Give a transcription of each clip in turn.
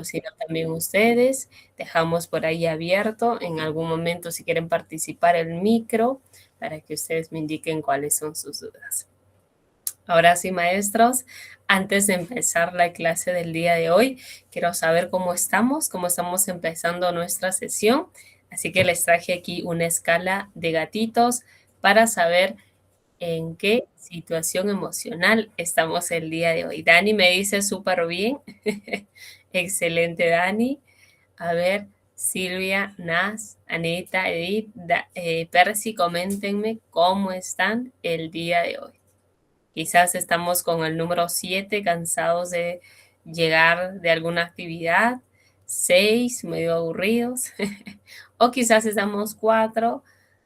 sino también ustedes. Dejamos por ahí abierto en algún momento si quieren participar el micro para que ustedes me indiquen cuáles son sus dudas. Ahora sí, maestros, antes de empezar la clase del día de hoy, quiero saber cómo estamos empezando nuestra sesión. Así que les traje aquí una escala de gatitos para saber en qué situación emocional estamos el día de hoy. Dani me dice súper bien. Excelente, Dani. A ver, Silvia, Nas, Anita, Edith, Percy, coméntenme cómo están el día de hoy. Quizás estamos con el número 7, cansados de llegar de alguna actividad. 6, medio aburridos. O quizás estamos 4,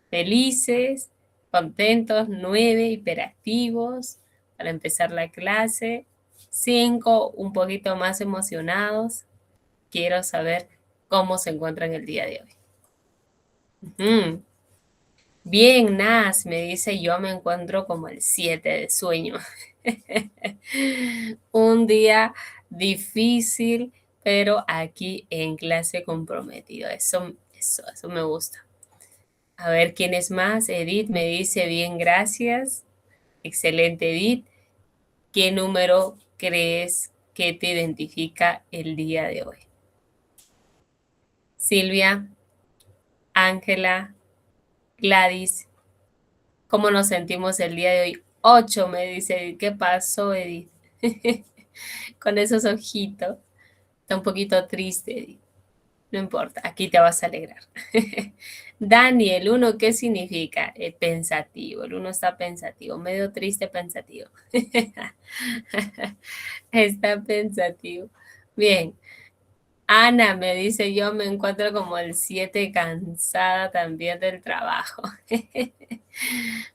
felices, contentos. 9, hiperactivos para empezar la clase. 5, un poquito más emocionados. Quiero saber cómo se encuentran el día de hoy. Bien, Nas, me dice, yo me encuentro como el 7 de sueño. Un día difícil, pero aquí en clase comprometido. Eso me gusta. A ver, ¿quién es más? Edith me dice, bien, gracias. Excelente, Edith. ¿Qué número crees que te identifica el día de hoy? Silvia, Ángela, Gladys, ¿cómo nos sentimos el día de hoy? 8, me dice Edith. ¿Qué pasó, Edith? Con esos ojitos. Está un poquito triste, Edith. No importa, aquí te vas a alegrar. Dani, el 1, ¿qué significa? Pensativo. El 1 está pensativo, medio triste, pensativo. Está pensativo. Bien. Ana me dice, yo me encuentro como el 7, cansada también del trabajo.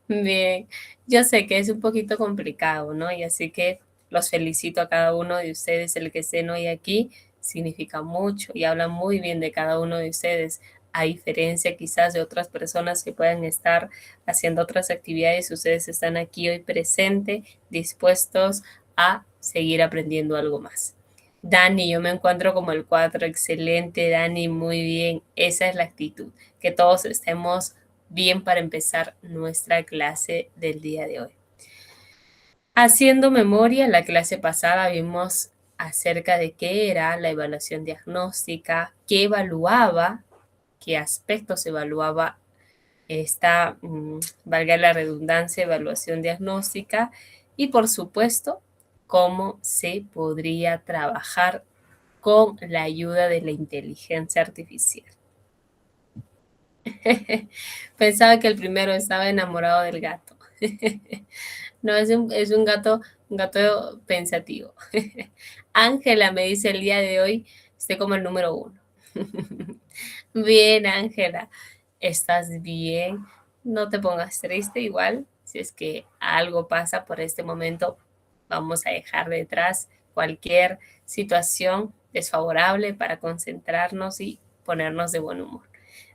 Bien, yo sé que es un poquito complicado, ¿no? Y así que los felicito a cada uno de ustedes. El que estén hoy aquí significa mucho y habla muy bien de cada uno de ustedes. A diferencia quizás de otras personas que puedan estar haciendo otras actividades, ustedes están aquí hoy presentes, dispuestos a seguir aprendiendo algo más. Dani, yo me encuentro como el 4, excelente, Dani, muy bien. Esa es la actitud, que todos estemos bien para empezar nuestra clase del día de hoy. Haciendo memoria, la clase pasada vimos acerca de qué era la evaluación diagnóstica, qué evaluaba, qué aspectos evaluaba esta, valga la redundancia, evaluación diagnóstica y por supuesto, cómo se podría trabajar con la ayuda de la inteligencia artificial. Pensaba que el primero estaba enamorado del gato. No, es un gato pensativo. Ángela me dice el día de hoy, estoy como el número 1. Bien, Ángela, ¿estás bien? No te pongas triste igual. Si es que algo pasa por este momento, vamos a dejar detrás cualquier situación desfavorable para concentrarnos y ponernos de buen humor.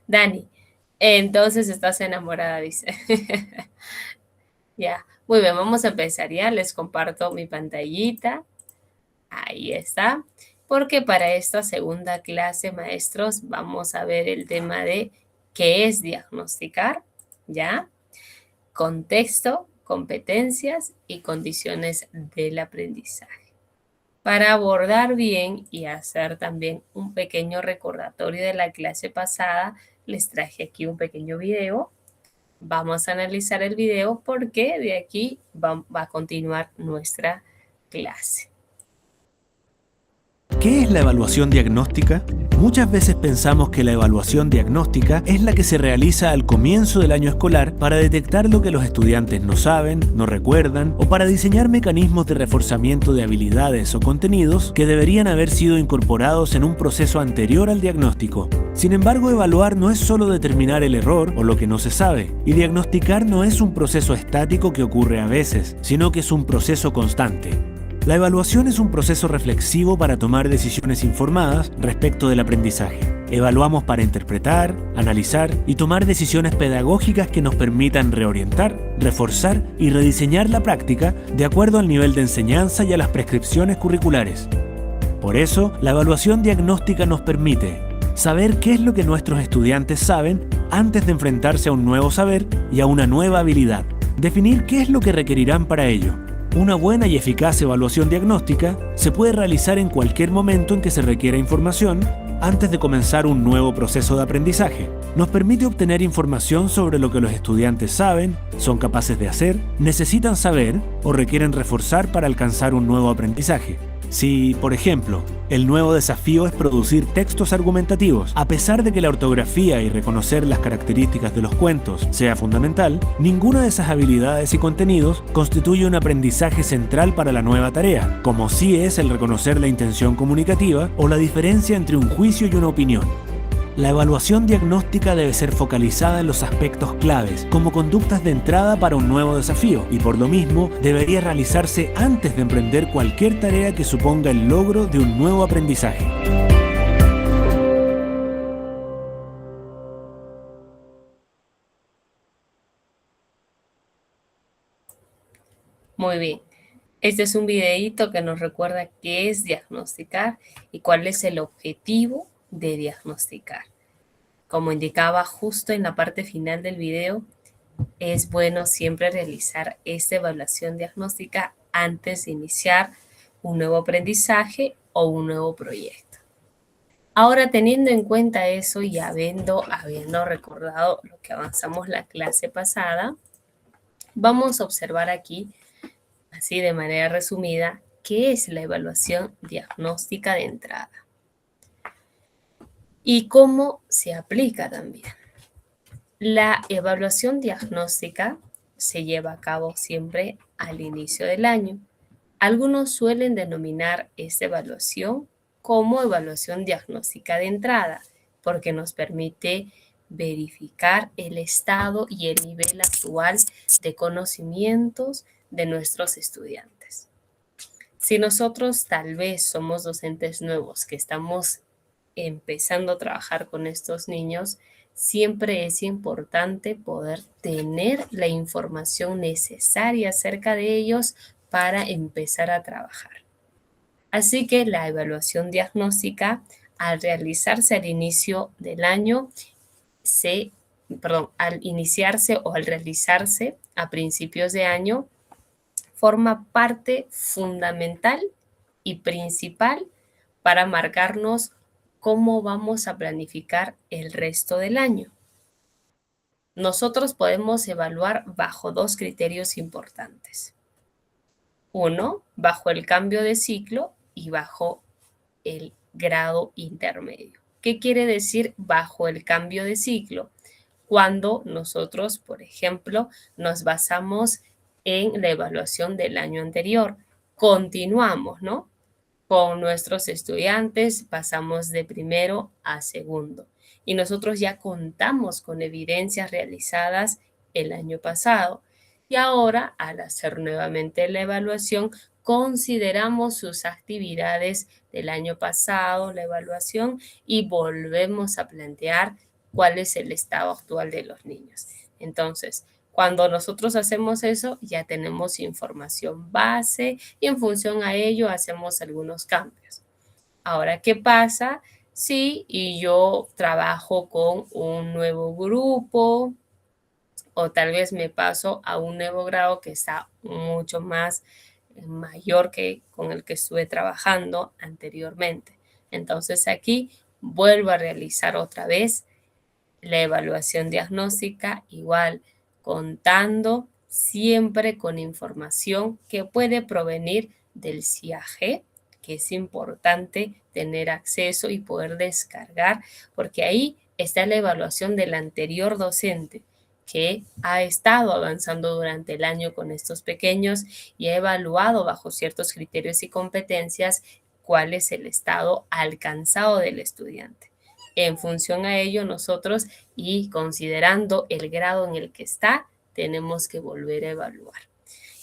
Dani, entonces estás enamorada, dice. Ya, muy bien, vamos a empezar ya. Les comparto mi pantallita. Ahí está. Porque para esta segunda clase, maestros, vamos a ver el tema de qué es diagnosticar, ¿ya? Contexto, competencias y condiciones del aprendizaje. Para abordar bien y hacer también un pequeño recordatorio de la clase pasada, les traje aquí un pequeño video. Vamos a analizar el video porque de aquí va a continuar nuestra clase. ¿Qué es la evaluación diagnóstica? Muchas veces pensamos que la evaluación diagnóstica es la que se realiza al comienzo del año escolar para detectar lo que los estudiantes no saben, no recuerdan o para diseñar mecanismos de reforzamiento de habilidades o contenidos que deberían haber sido incorporados en un proceso anterior al diagnóstico. Sin embargo, evaluar no es solo determinar el error o lo que no se sabe, y diagnosticar no es un proceso estático que ocurre a veces, sino que es un proceso constante. La evaluación es un proceso reflexivo para tomar decisiones informadas respecto del aprendizaje. Evaluamos para interpretar, analizar y tomar decisiones pedagógicas que nos permitan reorientar, reforzar y rediseñar la práctica de acuerdo al nivel de enseñanza y a las prescripciones curriculares. Por eso, la evaluación diagnóstica nos permite saber qué es lo que nuestros estudiantes saben antes de enfrentarse a un nuevo saber y a una nueva habilidad. Definir qué es lo que requerirán para ello. Una buena y eficaz evaluación diagnóstica se puede realizar en cualquier momento en que se requiera información antes de comenzar un nuevo proceso de aprendizaje. Nos permite obtener información sobre lo que los estudiantes saben, son capaces de hacer, necesitan saber o requieren reforzar para alcanzar un nuevo aprendizaje. Si, por ejemplo, el nuevo desafío es producir textos argumentativos, a pesar de que la ortografía y reconocer las características de los cuentos sea fundamental, ninguna de esas habilidades y contenidos constituye un aprendizaje central para la nueva tarea, como sí es el reconocer la intención comunicativa o la diferencia entre un juicio y una opinión. La evaluación diagnóstica debe ser focalizada en los aspectos claves, como conductas de entrada para un nuevo desafío, y por lo mismo debería realizarse antes de emprender cualquier tarea que suponga el logro de un nuevo aprendizaje. Muy bien. Este es un videíto que nos recuerda qué es diagnosticar y cuál es el objetivo de diagnosticar. Como indicaba justo en la parte final del video, es bueno siempre realizar esta evaluación diagnóstica antes de iniciar un nuevo aprendizaje o un nuevo proyecto. Ahora, teniendo en cuenta eso y habiendo recordado lo que avanzamos la clase pasada, vamos a observar aquí, así de manera resumida, qué es la evaluación diagnóstica de entrada y cómo se aplica también. La evaluación diagnóstica se lleva a cabo siempre al inicio del año. Algunos suelen denominar esta evaluación como evaluación diagnóstica de entrada, porque nos permite verificar el estado y el nivel actual de conocimientos de nuestros estudiantes. Si nosotros tal vez somos docentes nuevos que estamos empezando a trabajar con estos niños, siempre es importante poder tener la información necesaria acerca de ellos para empezar a trabajar. Así que la evaluación diagnóstica, al realizarse al inicio del año, al iniciarse o al realizarse a principios de año, forma parte fundamental y principal para marcarnos cómo vamos a planificar el resto del año. Nosotros podemos evaluar bajo dos criterios importantes. Uno, bajo el cambio de ciclo y bajo el grado intermedio. ¿Qué quiere decir bajo el cambio de ciclo? Cuando nosotros, por ejemplo, nos basamos en la evaluación del año anterior. Continuamos, ¿no? Con nuestros estudiantes pasamos de primero a segundo y nosotros ya contamos con evidencias realizadas el año pasado y ahora al hacer nuevamente la evaluación consideramos sus actividades del año pasado, la evaluación, y volvemos a plantear cuál es el estado actual de los niños. Entonces, cuando nosotros hacemos eso, ya tenemos información base y en función a ello hacemos algunos cambios. Ahora, ¿qué pasa si yo trabajo con un nuevo grupo o tal vez me paso a un nuevo grado que está mucho más mayor que con el que estuve trabajando anteriormente? Entonces aquí vuelvo a realizar otra vez la evaluación diagnóstica, igual contando siempre con información que puede provenir del CIAG, que es importante tener acceso y poder descargar, porque ahí está la evaluación del anterior docente que ha estado avanzando durante el año con estos pequeños y ha evaluado bajo ciertos criterios y competencias cuál es el estado alcanzado del estudiante. En función a ello, nosotros, y considerando el grado en el que está, tenemos que volver a evaluar.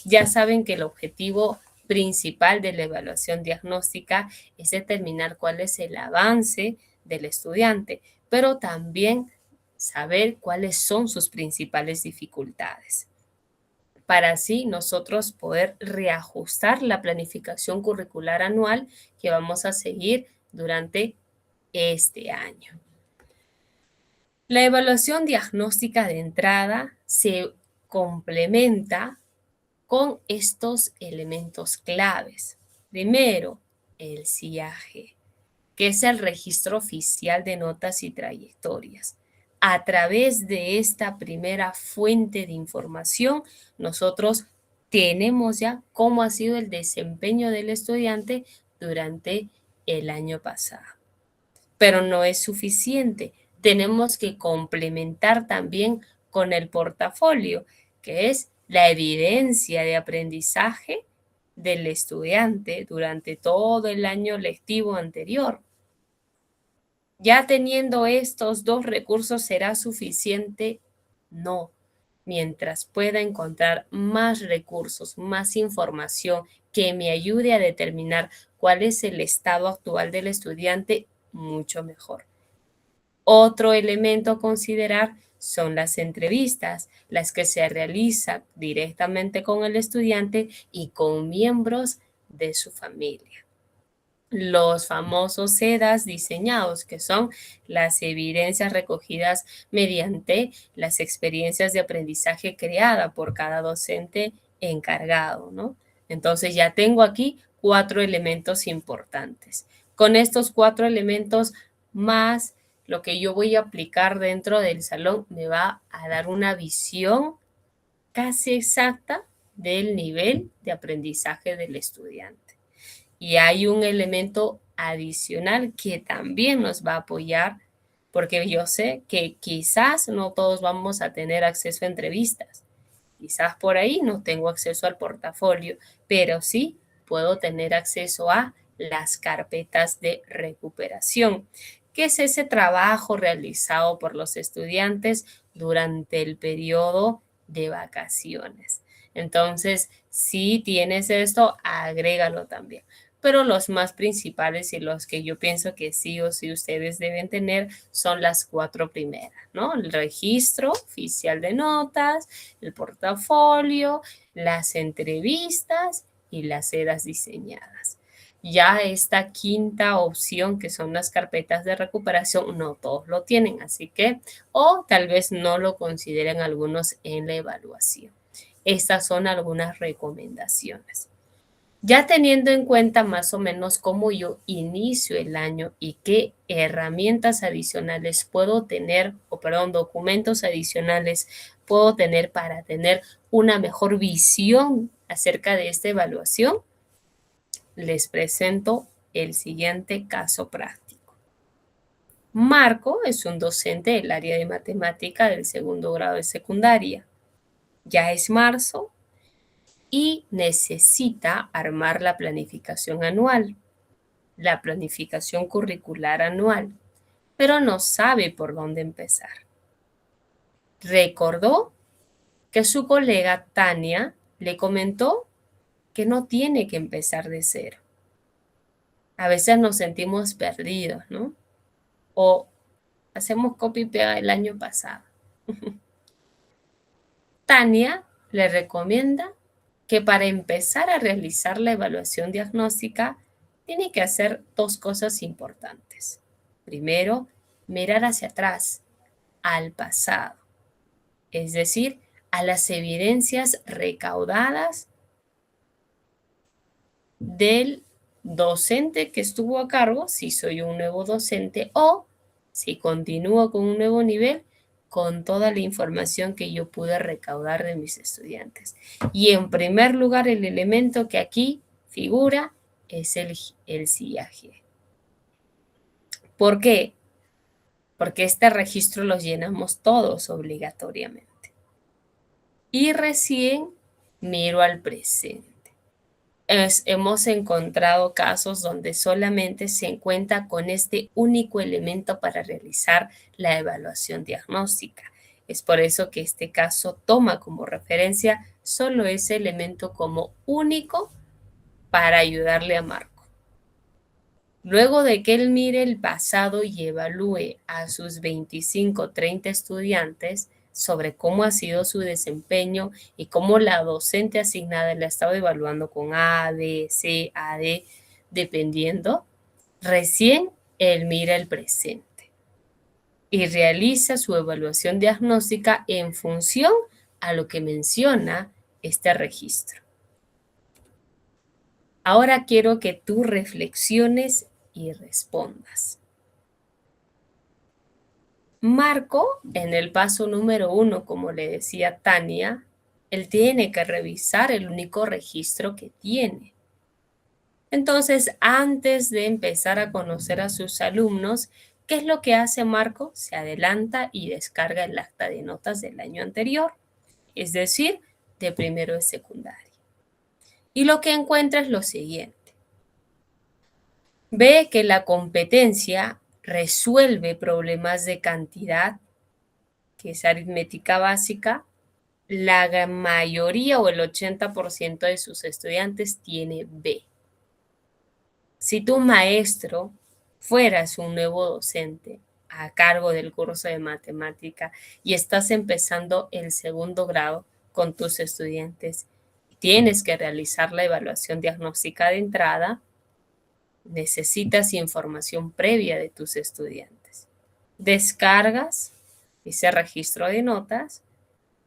Ya saben que el objetivo principal de la evaluación diagnóstica es determinar cuál es el avance del estudiante, pero también saber cuáles son sus principales dificultades. para así nosotros poder reajustar la planificación curricular anual que vamos a seguir durante este año. La evaluación diagnóstica de entrada se complementa con estos elementos claves. Primero, el CIAG, que es el Registro Oficial de Notas y Trayectorias. A través de esta primera fuente de información, nosotros tenemos ya cómo ha sido el desempeño del estudiante durante el año pasado. Pero no es suficiente. Tenemos que complementar también con el portafolio, que es la evidencia de aprendizaje del estudiante durante todo el año lectivo anterior. ¿Ya teniendo estos dos recursos será suficiente? No. Mientras pueda encontrar más recursos, más información que me ayude a determinar cuál es el estado actual del estudiante, mucho mejor. Otro elemento a considerar son las entrevistas, las que se realizan directamente con el estudiante y con miembros de su familia. Los famosos SEDAS diseñados, que son las evidencias recogidas mediante las experiencias de aprendizaje creada por cada docente encargado, ¿no? Entonces ya tengo aquí 4 elementos importantes. Con estos 4 elementos más lo que yo voy a aplicar dentro del salón me va a dar una visión casi exacta del nivel de aprendizaje del estudiante. Y hay un elemento adicional que también nos va a apoyar, porque yo sé que quizás no todos vamos a tener acceso a entrevistas. Quizás por ahí no tengo acceso al portafolio, pero sí puedo tener acceso a las carpetas de recuperación, que es ese trabajo realizado por los estudiantes durante el periodo de vacaciones. Entonces, si tienes esto, agrégalo también. Pero los más principales y los que yo pienso que sí o sí ustedes deben tener son las 4 primeras, ¿no? El registro oficial de notas, el portafolio, las entrevistas y las sedas diseñadas. Ya esta quinta opción, que son las carpetas de recuperación, no todos lo tienen, así que, o tal vez no lo consideren algunos en la evaluación. Estas son algunas recomendaciones. Ya teniendo en cuenta más o menos cómo yo inicio el año y qué herramientas adicionales puedo tener, documentos adicionales puedo tener para tener una mejor visión acerca de esta evaluación, les presento el siguiente caso práctico. Marco es un docente del área de matemática del segundo grado de secundaria. Ya es marzo y necesita armar la planificación anual, la planificación curricular anual, pero no sabe por dónde empezar. Recordó que su colega Tania le comentó que no tiene que empezar de cero. A veces nos sentimos perdidos, ¿no? O hacemos copy y pega del año pasado. Tania le recomienda que para empezar a realizar la evaluación diagnóstica tiene que hacer 2 cosas importantes. Primero, mirar hacia atrás, al pasado, es decir, a las evidencias recaudadas del docente que estuvo a cargo, si soy un nuevo docente, o si continúo con un nuevo nivel, con toda la información que yo pude recaudar de mis estudiantes. Y en primer lugar, el elemento que aquí figura es el CIAG. ¿Por qué? Porque este registro lo llenamos todos obligatoriamente. Y recién miro al presente. Hemos encontrado casos donde solamente se encuentra con este único elemento para realizar la evaluación diagnóstica. Es por eso que este caso toma como referencia solo ese elemento como único para ayudarle a Marco. Luego de que él mire el pasado y evalúe a sus 25 o 30 estudiantes, sobre cómo ha sido su desempeño y cómo la docente asignada le ha estado evaluando con A, B, C, A, D, dependiendo, recién él mira el presente y realiza su evaluación diagnóstica en función a lo que menciona este registro. Ahora quiero que tú reflexiones y respondas. Marco, en el paso número 1, como le decía Tania, él tiene que revisar el único registro que tiene. Entonces, antes de empezar a conocer a sus alumnos, ¿qué es lo que hace Marco? Se adelanta y descarga el acta de notas del año anterior, es decir, de primero de secundaria. Y lo que encuentra es lo siguiente. Ve que la competencia resuelve problemas de cantidad, que es aritmética básica. La mayoría o el 80% de sus estudiantes tiene B. Si tu maestro fueras un nuevo docente a cargo del curso de matemática y estás empezando el segundo grado con tus estudiantes, tienes que realizar la evaluación diagnóstica de entrada, necesitas información previa de tus estudiantes. Descargas ese registro de notas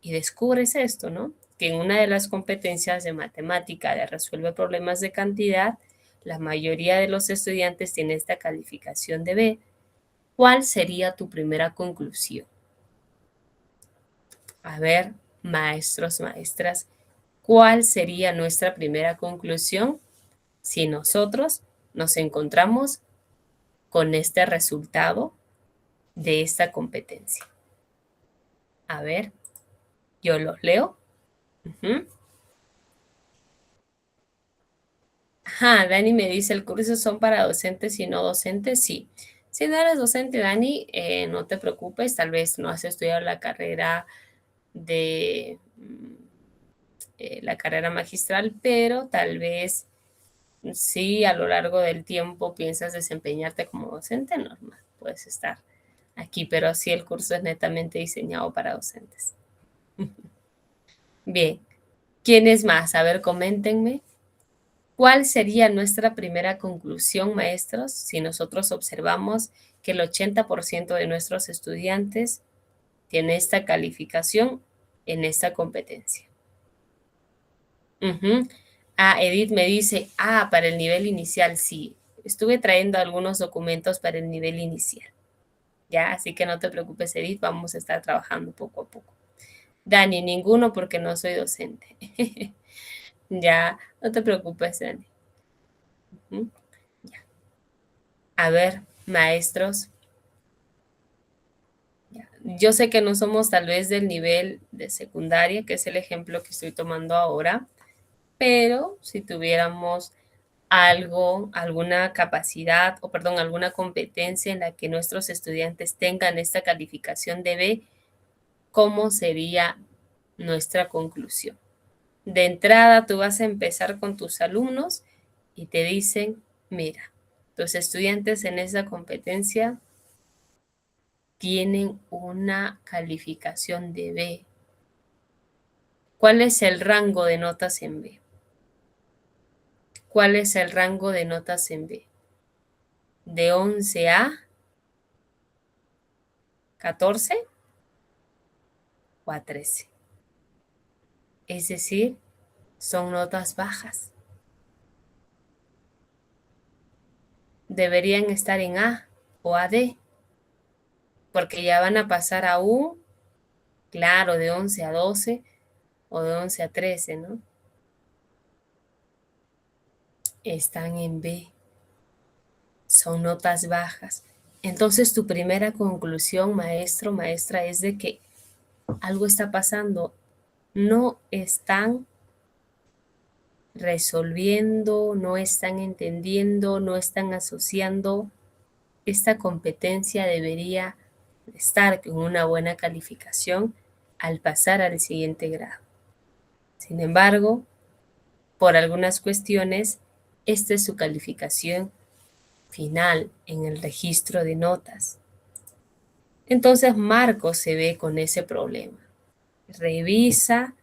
y descubres esto, ¿no? Que en una de las competencias de matemática de resuelve problemas de cantidad, la mayoría de los estudiantes tiene esta calificación de B. ¿Cuál sería tu primera conclusión? A ver, maestros, maestras, ¿cuál sería nuestra primera conclusión si nosotros nos encontramos con este resultado de esta competencia? A ver, yo los leo. Ajá, Dani me dice, ¿el curso son para docentes y no docentes? Sí. Si no eres docente, Dani, no te preocupes, tal vez no has estudiado la carrera de la carrera magistral, pero tal vez sí a lo largo del tiempo piensas desempeñarte como docente, normal, puedes estar aquí, pero sí el curso es netamente diseñado para docentes. Bien, ¿quiénes más? A ver, coméntenme. ¿Cuál sería nuestra primera conclusión, maestros, si nosotros observamos que el 80% de nuestros estudiantes tiene esta calificación en esta competencia? Edith me dice, para el nivel inicial, sí. Estuve trayendo algunos documentos para el nivel inicial. Ya, así que no te preocupes, Edith, vamos a estar trabajando poco a poco. Dani, ninguno porque no soy docente. Ya, no te preocupes, Dani. Ya. A ver, maestros. Ya. Yo sé que no somos tal vez del nivel de secundaria, que es el ejemplo que estoy tomando ahora, pero si tuviéramos alguna capacidad, alguna competencia en la que nuestros estudiantes tengan esta calificación de B, ¿cómo sería nuestra conclusión? De entrada, tú vas a empezar con tus alumnos y te dicen, mira, tus estudiantes en esa competencia tienen una calificación de B. ¿Cuál es el rango de notas en B? ¿Cuál es el rango de notas en B? ¿De 11 a 14 o a 13? Es decir, son notas bajas. Deberían estar en A o a D, porque ya van a pasar a U, claro, de 11 a 12 o de 11 a 13, ¿no? Están en B. Son notas bajas. Entonces, tu primera conclusión, maestro, maestra, es de que algo está pasando. No están resolviendo, no están entendiendo, no están asociando. Esta competencia debería estar con una buena calificación al pasar al siguiente grado. Sin embargo, por algunas cuestiones, esta es su calificación final en el registro de notas. Entonces Marco se ve con ese problema. Revisa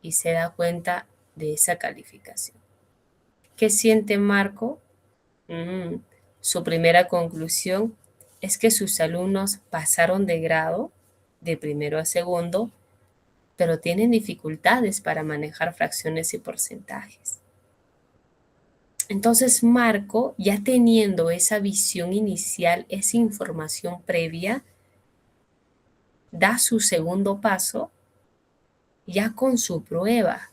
y se da cuenta de esa calificación. ¿Qué siente Marco? Su primera conclusión es que sus alumnos pasaron de grado, de primero a segundo, pero tienen dificultades para manejar fracciones y porcentajes. Entonces Marco, ya teniendo esa visión inicial, esa información previa, da su segundo paso ya con su prueba,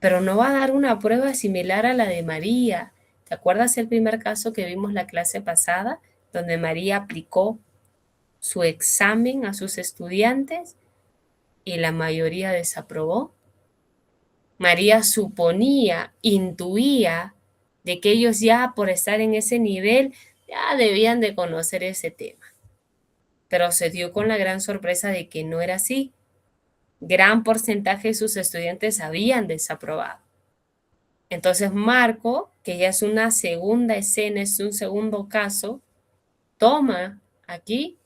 pero no va a dar una prueba similar a la de María. ¿Te acuerdas el primer caso que vimos la clase pasada, donde María aplicó su examen a sus estudiantes y la mayoría desaprobó? María suponía, intuía de que ellos ya por estar en ese nivel ya debían de conocer ese tema. Pero se dio con la gran sorpresa de que no era así. Gran porcentaje de sus estudiantes habían desaprobado. Entonces Marco, que ya es una segunda escena, es un segundo caso, toma aquí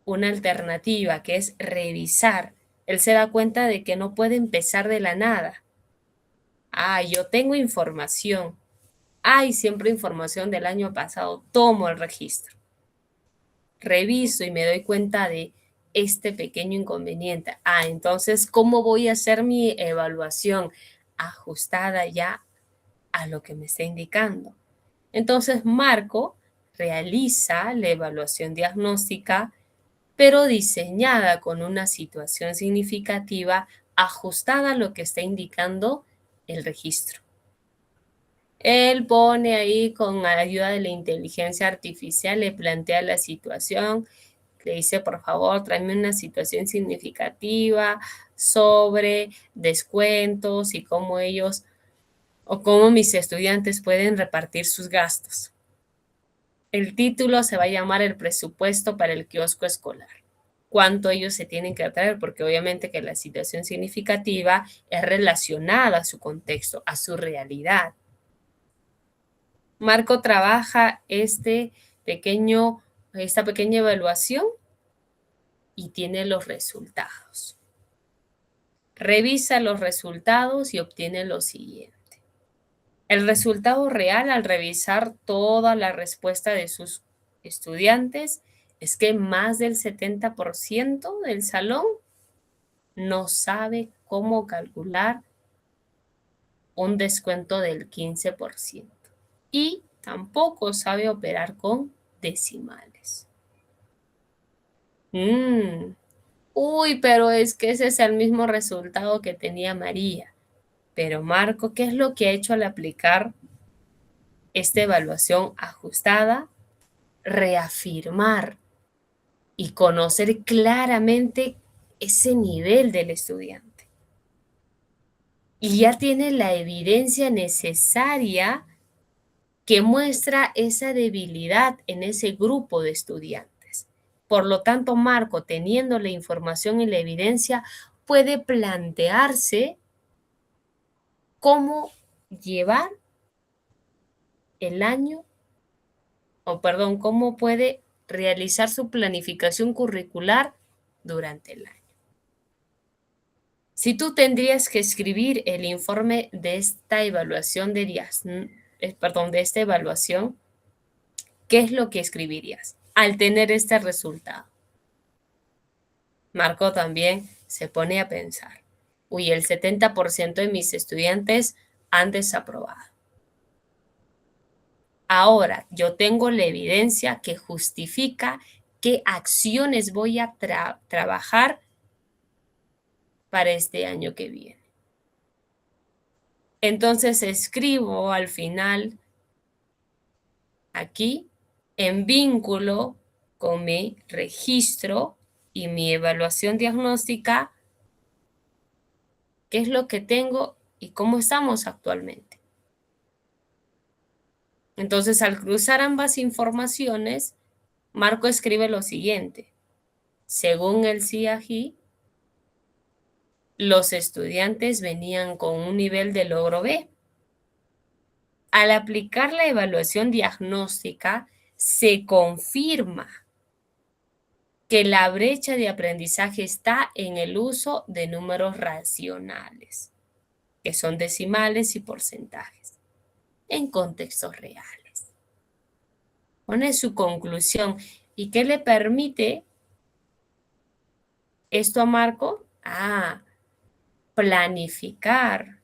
una alternativa que es revisar. Él se da cuenta de que no puede empezar de la nada. Yo tengo información. Hay siempre información del año pasado. Tomo el registro. Reviso y me doy cuenta de este pequeño inconveniente. Entonces, ¿cómo voy a hacer mi evaluación? Ajustada ya a lo que me está indicando. Entonces, Marco realiza la evaluación diagnóstica, pero diseñada con una situación significativa ajustada a lo que está indicando el registro. Él pone ahí con ayuda de la inteligencia artificial, le plantea la situación, le dice, por favor, tráeme una situación significativa sobre descuentos y cómo ellos o cómo mis estudiantes pueden repartir sus gastos. El título se va a llamar El presupuesto para el kiosco escolar. Cuánto ellos se tienen que atraer, porque obviamente que la situación significativa es relacionada a su contexto, a su realidad. Marco trabaja esta pequeña evaluación y tiene los resultados. Revisa los resultados y obtiene lo siguiente. El resultado real al revisar toda la respuesta de sus estudiantes es que más del 70% del salón no sabe cómo calcular un descuento del 15% y tampoco sabe operar con decimales. Pero es que ese es el mismo resultado que tenía María. Pero Marco, ¿qué es lo que ha hecho al aplicar esta evaluación ajustada? Reafirmar y conocer claramente ese nivel del estudiante. Y ya tiene la evidencia necesaria que muestra esa debilidad en ese grupo de estudiantes. Por lo tanto, Marco, teniendo la información y la evidencia, puede plantearse cómo llevar el año, cómo puede realizar su planificación curricular durante el año. Si tú tendrías que escribir el informe de esta evaluación de esta evaluación, ¿qué es lo que escribirías al tener este resultado? Marco también se pone a pensar, el 70% de mis estudiantes han desaprobado. Ahora, yo tengo la evidencia que justifica qué acciones voy a trabajar para este año que viene. Entonces escribo al final, aquí, en vínculo con mi registro y mi evaluación diagnóstica, qué es lo que tengo y cómo estamos actualmente. Entonces, al cruzar ambas informaciones, Marco escribe lo siguiente. Según el CIAGI, los estudiantes venían con un nivel de logro B. Al aplicar la evaluación diagnóstica, se confirma que la brecha de aprendizaje está en el uso de números racionales, que son decimales y porcentajes, en contextos reales. Pone su conclusión. ¿Y qué le permite esto a Marco? Planificar.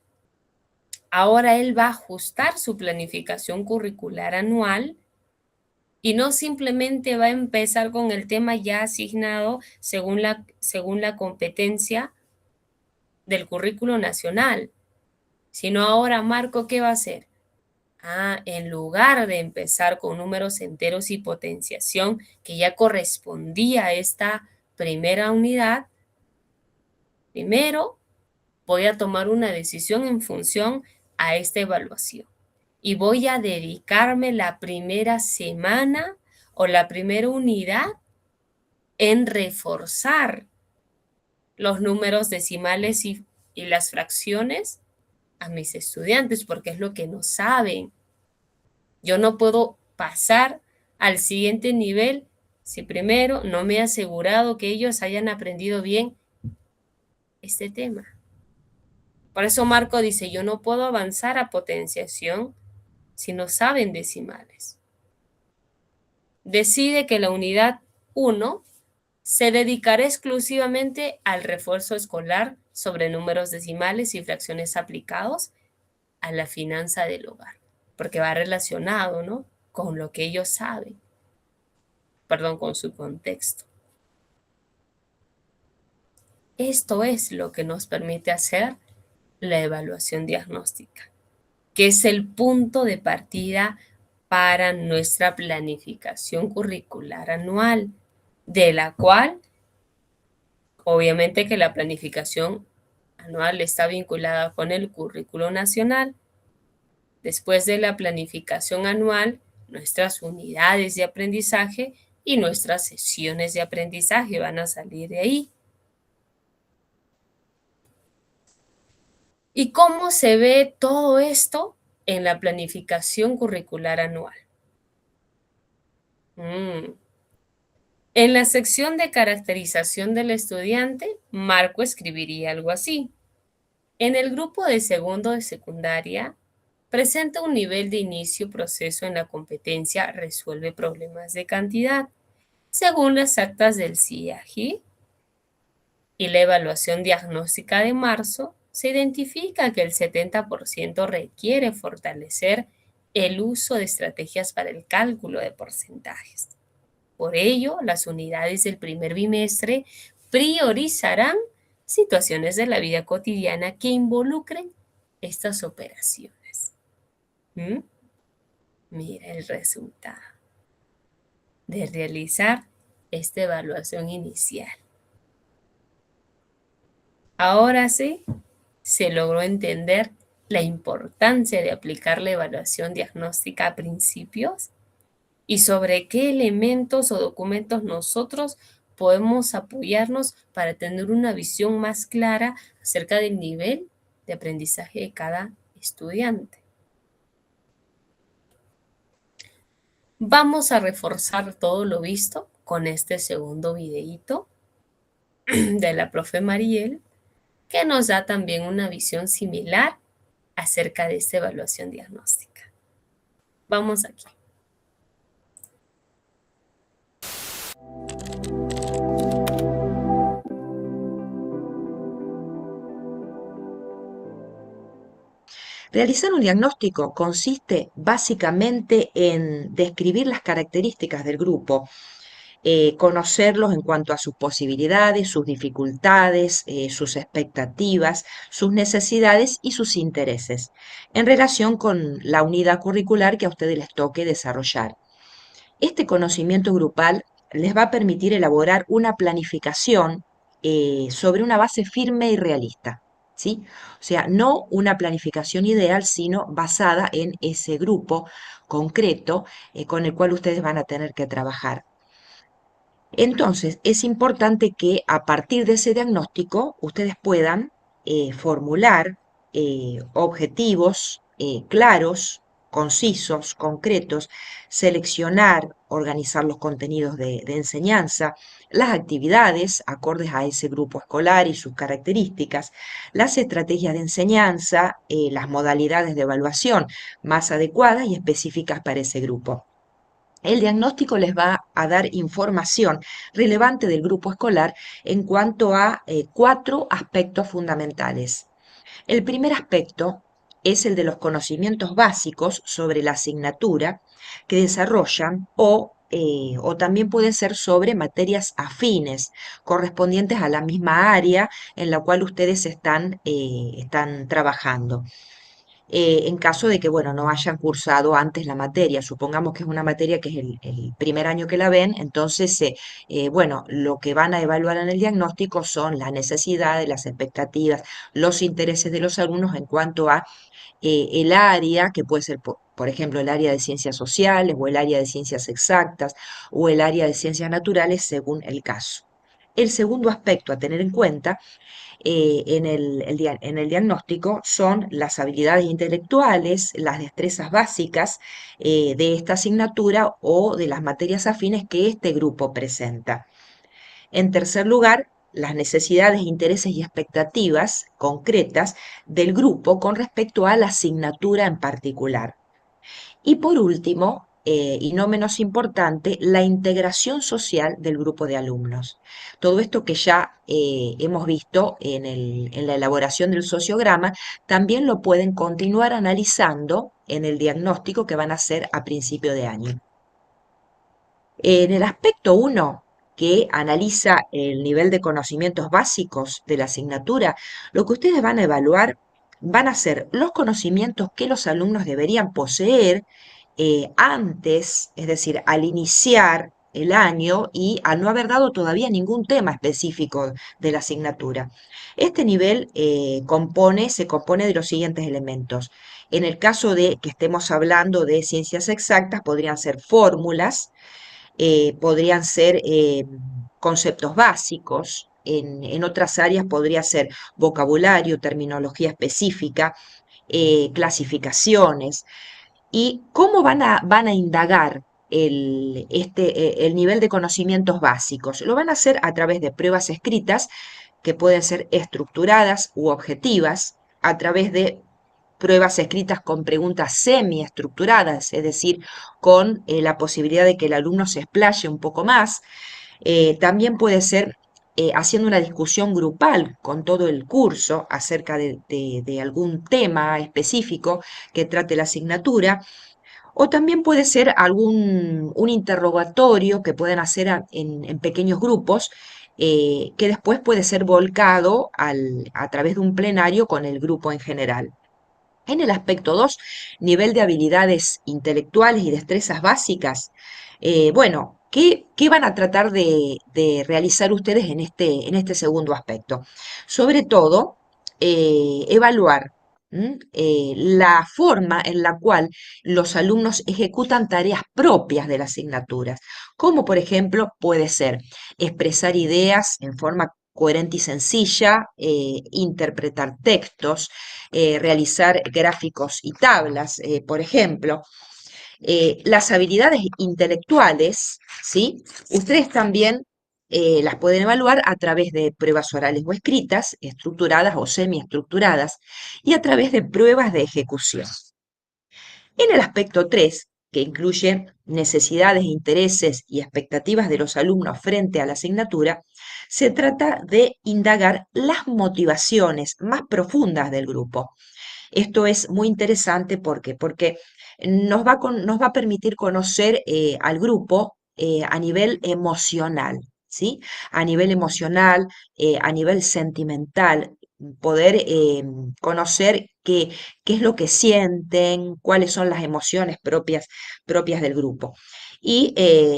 Ahora él va a ajustar su planificación curricular anual y no simplemente va a empezar con el tema ya asignado según la competencia del currículo nacional, sino ahora Marco, ¿qué va a hacer? En lugar de empezar con números enteros y potenciación, que ya correspondía a esta primera unidad, primero voy a tomar una decisión en función a esta evaluación y voy a dedicarme la primera semana o la primera unidad en reforzar los números decimales y las fracciones a mis estudiantes, porque es lo que no saben. Yo no puedo pasar al siguiente nivel si primero no me he asegurado que ellos hayan aprendido bien este tema. Por eso Marco dice, yo no puedo avanzar a potenciación si no saben decimales. Decide que la unidad 1 se dedicará exclusivamente al refuerzo escolar sobre números decimales y fracciones aplicados a la finanza del hogar, porque va relacionado, ¿no?, con lo que ellos saben, con su contexto. Esto es lo que nos permite hacer la evaluación diagnóstica, que es el punto de partida para nuestra planificación curricular anual, de la cual, obviamente que la planificación anual está vinculada con el currículo nacional. Después de la planificación anual, nuestras unidades de aprendizaje y nuestras sesiones de aprendizaje van a salir de ahí. ¿Y cómo se ve todo esto en la planificación curricular anual? En la sección de caracterización del estudiante, Marco escribiría algo así. En el grupo de segundo de secundaria, presenta un nivel de inicio proceso en la competencia resuelve problemas de cantidad, según las actas del CIAGI y la evaluación diagnóstica de marzo. Se identifica que el 70% requiere fortalecer el uso de estrategias para el cálculo de porcentajes. Por ello, las unidades del primer bimestre priorizarán situaciones de la vida cotidiana que involucren estas operaciones. Mira el resultado de realizar esta evaluación inicial. Ahora sí, se logró entender la importancia de aplicar la evaluación diagnóstica a principios y sobre qué elementos o documentos nosotros podemos apoyarnos para tener una visión más clara acerca del nivel de aprendizaje de cada estudiante. Vamos a reforzar todo lo visto con este segundo videíto de la profe Mariel, que nos da también una visión similar acerca de esta evaluación diagnóstica. Vamos aquí. Realizar un diagnóstico consiste básicamente en describir las características del grupo, conocerlos en cuanto a sus posibilidades, sus dificultades, sus expectativas, sus necesidades y sus intereses en relación con la unidad curricular que a ustedes les toque desarrollar. Este conocimiento grupal les va a permitir elaborar una planificación sobre una base firme y realista, ¿sí? O sea, no una planificación ideal, sino basada en ese grupo concreto con el cual ustedes van a tener que trabajar. Entonces, es importante que a partir de ese diagnóstico ustedes puedan formular objetivos claros, concisos, concretos, seleccionar, organizar los contenidos de enseñanza, las actividades acordes a ese grupo escolar y sus características, las estrategias de enseñanza, las modalidades de evaluación más adecuadas y específicas para ese grupo. El diagnóstico les va a dar información relevante del grupo escolar en cuanto a cuatro aspectos fundamentales. El primer aspecto es el de los conocimientos básicos sobre la asignatura que desarrollan o también puede ser sobre materias afines correspondientes a la misma área en la cual ustedes están trabajando. En caso de que, bueno, no hayan cursado antes la materia, supongamos que es una materia que es el primer año que la ven, entonces, bueno, lo que van a evaluar en el diagnóstico son las necesidades, las expectativas, los intereses de los alumnos en cuanto a el área, que puede ser, por ejemplo, el área de ciencias sociales o el área de ciencias exactas o el área de ciencias naturales, según el caso. El segundo aspecto a tener en cuenta en el diagnóstico son las habilidades intelectuales, las destrezas básicas de esta asignatura o de las materias afines que este grupo presenta. En tercer lugar, las necesidades, intereses y expectativas concretas del grupo con respecto a la asignatura en particular. Y por último, y no menos importante, la integración social del grupo de alumnos. Todo esto que ya hemos visto en la elaboración del sociograma, también lo pueden continuar analizando en el diagnóstico que van a hacer a principio de año. En el aspecto 1, que analiza el nivel de conocimientos básicos de la asignatura, lo que ustedes van a evaluar van a ser los conocimientos que los alumnos deberían poseer antes, es decir, al iniciar el año y al no haber dado todavía ningún tema específico de la asignatura. Este nivel se compone de los siguientes elementos. En el caso de que estemos hablando de ciencias exactas, podrían ser fórmulas, podrían ser conceptos básicos, en otras áreas podría ser vocabulario, terminología específica, clasificaciones. ¿Y cómo van a indagar el nivel de conocimientos básicos? Lo van a hacer a través de pruebas escritas que pueden ser estructuradas u objetivas, a través de pruebas escritas con preguntas semiestructuradas, es decir, con la posibilidad de que el alumno se explaye un poco más. También puede ser haciendo una discusión grupal con todo el curso acerca de algún tema específico que trate la asignatura. O también puede ser un interrogatorio que pueden hacer en pequeños grupos, que después puede ser volcado a través de un plenario con el grupo en general. En el aspecto 2, nivel de habilidades intelectuales y destrezas básicas. Bueno, ¿qué van a tratar de realizar ustedes en este segundo aspecto? Sobre todo, evaluar la forma en la cual los alumnos ejecutan tareas propias de las asignaturas, como por ejemplo puede ser expresar ideas en forma coherente y sencilla, interpretar textos, realizar gráficos y tablas, por ejemplo. Las habilidades intelectuales, ¿sí? Ustedes también las pueden evaluar a través de pruebas orales o escritas, estructuradas o semiestructuradas, y a través de pruebas de ejecución. En el aspecto 3, que incluye necesidades, intereses y expectativas de los alumnos frente a la asignatura, se trata de indagar las motivaciones más profundas del grupo. Esto es muy interesante porque nos va a permitir conocer al grupo a nivel emocional, ¿sí? A nivel emocional, a nivel sentimental, poder conocer qué es lo que sienten, cuáles son las emociones propias del grupo. Y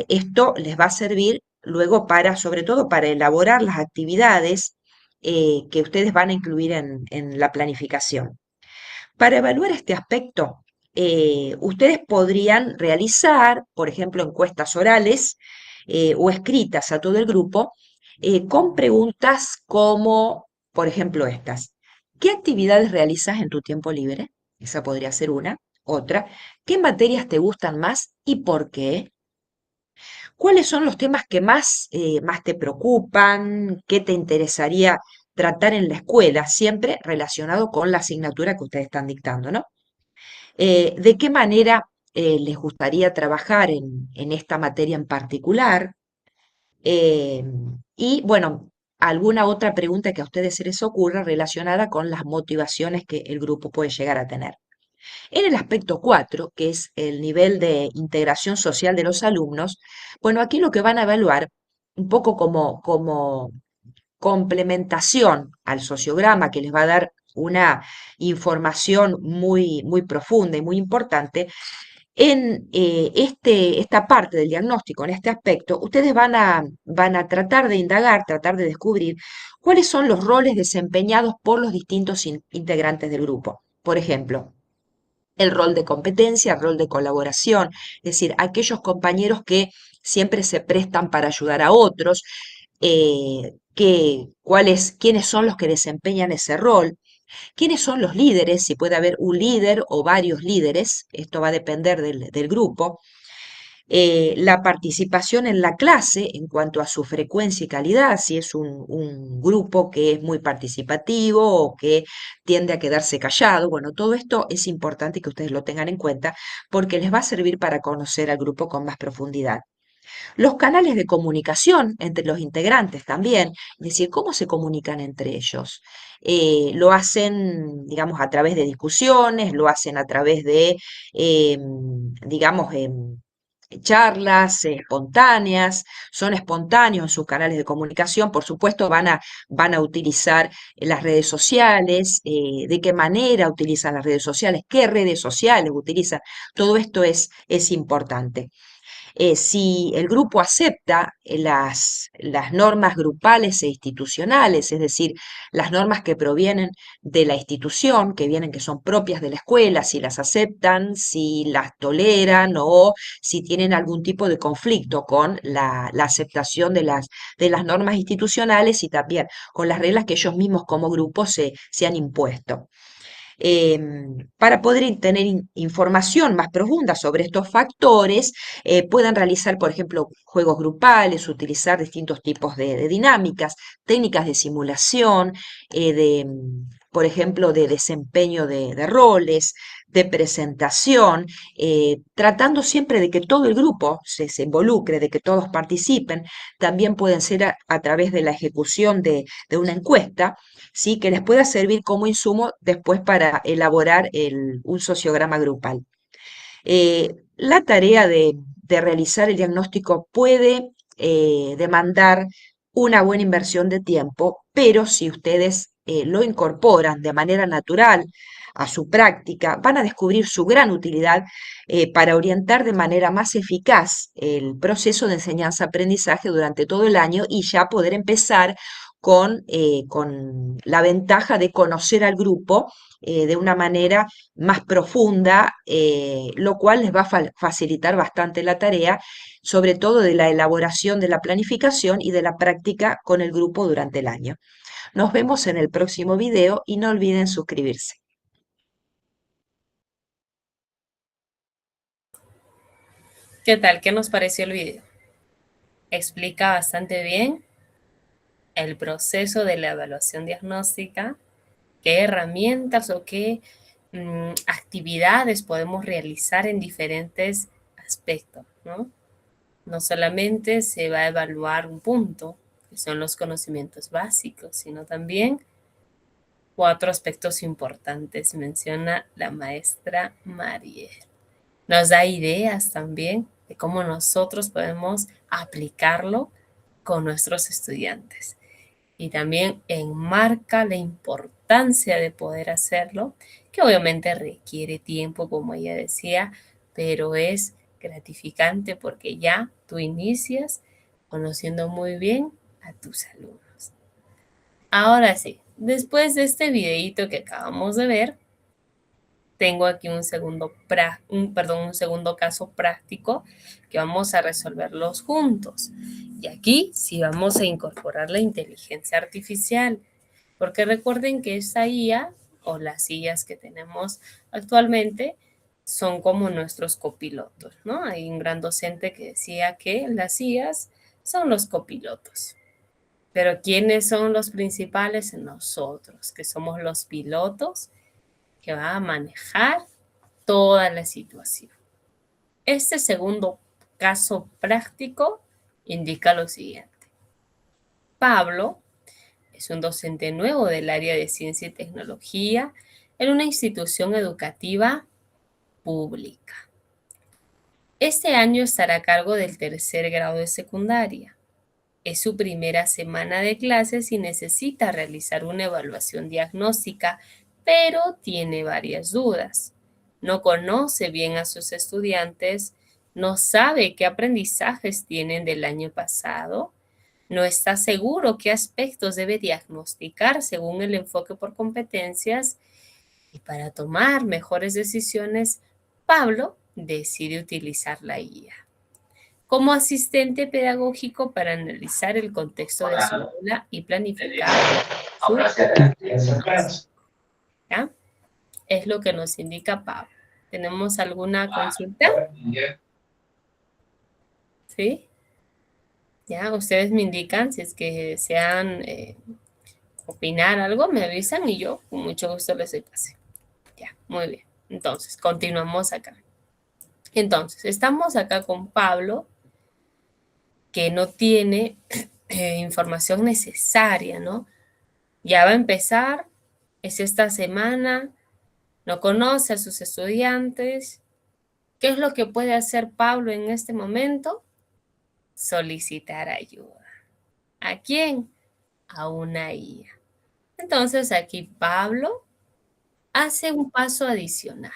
esto les va a servir luego sobre todo para elaborar las actividades que ustedes van a incluir en la planificación. Para evaluar este aspecto, ustedes podrían realizar, por ejemplo, encuestas orales o escritas a todo el grupo con preguntas como, por ejemplo, estas. ¿Qué actividades realizas en tu tiempo libre? Esa podría ser una. Otra, ¿qué materias te gustan más y por qué? ¿Cuáles son los temas que más te preocupan? ¿Qué te interesaría tratar en la escuela? Siempre relacionado con la asignatura que ustedes están dictando, ¿no? ¿De qué manera les gustaría trabajar en esta materia en particular? Eh, y bueno, alguna otra pregunta que a ustedes se les ocurra relacionada con las motivaciones que el grupo puede llegar a tener. En el aspecto 4, que es el nivel de integración social de los alumnos, bueno, aquí lo que van a evaluar, un poco como complementación al sociograma que les va a dar una información muy profunda y muy importante, en esta parte del diagnóstico, en este aspecto, ustedes van a tratar de indagar, tratar de descubrir cuáles son los roles desempeñados por los distintos integrantes del grupo. Por ejemplo, el rol de competencia, el rol de colaboración, es decir, aquellos compañeros que siempre se prestan para ayudar a otros, quiénes son los que desempeñan ese rol, quiénes son los líderes, si puede haber un líder o varios líderes, esto va a depender del grupo, la participación en la clase en cuanto a su frecuencia y calidad, si es un grupo que es muy participativo o que tiende a quedarse callado. Bueno, todo esto es importante que ustedes lo tengan en cuenta porque les va a servir para conocer al grupo con más profundidad. Los canales de comunicación entre los integrantes también, es decir, cómo se comunican entre ellos. Lo hacen, digamos, a través de discusiones, lo hacen a través de, digamos, charlas espontáneas, son espontáneos en sus canales de comunicación, por supuesto van a utilizar las redes sociales, de qué manera utilizan las redes sociales, qué redes sociales utilizan, todo esto es importante. Si el grupo acepta las normas grupales e institucionales, es decir, las normas que provienen de la institución, que son propias de la escuela, si las aceptan, si las toleran o si tienen algún tipo de conflicto con la aceptación de las normas institucionales y también con las reglas que ellos mismos como grupo se han impuesto. Para poder tener información más profunda sobre estos factores, puedan realizar, por ejemplo, juegos grupales, utilizar distintos tipos de dinámicas, técnicas de simulación, por ejemplo, de desempeño de roles, de presentación, tratando siempre de que todo el grupo se involucre, de que todos participen. También pueden ser a través de la ejecución de una encuesta, ¿sí? Que les pueda servir como insumo después para elaborar un sociograma grupal. La tarea de realizar el diagnóstico puede demandar una buena inversión de tiempo, pero si ustedes lo incorporan de manera natural a su práctica, van a descubrir su gran utilidad para orientar de manera más eficaz el proceso de enseñanza-aprendizaje durante todo el año y ya poder empezar con la ventaja de conocer al grupo de una manera más profunda, lo cual les va a facilitar bastante la tarea, sobre todo de la elaboración de la planificación y de la práctica con el grupo durante el año. Nos vemos en el próximo video y no olviden suscribirse. ¿Qué tal? ¿Qué nos pareció el video? Explica bastante bien el proceso de la evaluación diagnóstica, qué herramientas o qué actividades podemos realizar en diferentes aspectos, ¿no? No solamente se va a evaluar un punto, que son los conocimientos básicos, sino también 4 aspectos importantes, menciona la maestra Mariel. Nos da ideas también de cómo nosotros podemos aplicarlo con nuestros estudiantes. Y también enmarca la importancia de poder hacerlo, que obviamente requiere tiempo, como ella decía, pero es gratificante porque ya tú inicias conociendo muy bien a tus alumnos. Ahora sí, después de este videito que acabamos de ver, tengo aquí un segundo caso práctico que vamos a resolverlos juntos. Y aquí sí vamos a incorporar la inteligencia artificial, porque recuerden que esta IA o las IAs que tenemos actualmente son como nuestros copilotos, ¿no? Hay un gran docente que decía que las IAs son los copilotos. Pero ¿quiénes son los principales? Nosotros, que somos los pilotos que van a manejar toda la situación. Este segundo caso práctico indica lo siguiente. Pablo es un docente nuevo del área de ciencia y tecnología en una institución educativa pública. Este año estará a cargo del tercer grado de secundaria. Es su primera semana de clases y necesita realizar una evaluación diagnóstica, pero tiene varias dudas. No conoce bien a sus estudiantes, no sabe qué aprendizajes tienen del año pasado, no está seguro qué aspectos debe diagnosticar según el enfoque por competencias y para tomar mejores decisiones, Pablo decide utilizar la guía como asistente pedagógico para analizar el contexto de su aula y planificar su diagnóstico. ¿Ya? Es lo que nos indica Pablo. ¿Tenemos alguna consulta? ¿Sí? Ya, ustedes me indican si es que desean opinar algo, me avisan y yo con mucho gusto les doy pase. Ya, muy bien. Entonces, continuamos acá. Entonces, estamos acá con Pablo, que no tiene información necesaria, ¿no? Ya va a empezar, es esta semana, no conoce a sus estudiantes. ¿Qué es lo que puede hacer Pablo en este momento? Solicitar ayuda. ¿A quién? A una IA. Entonces aquí Pablo hace un paso adicional.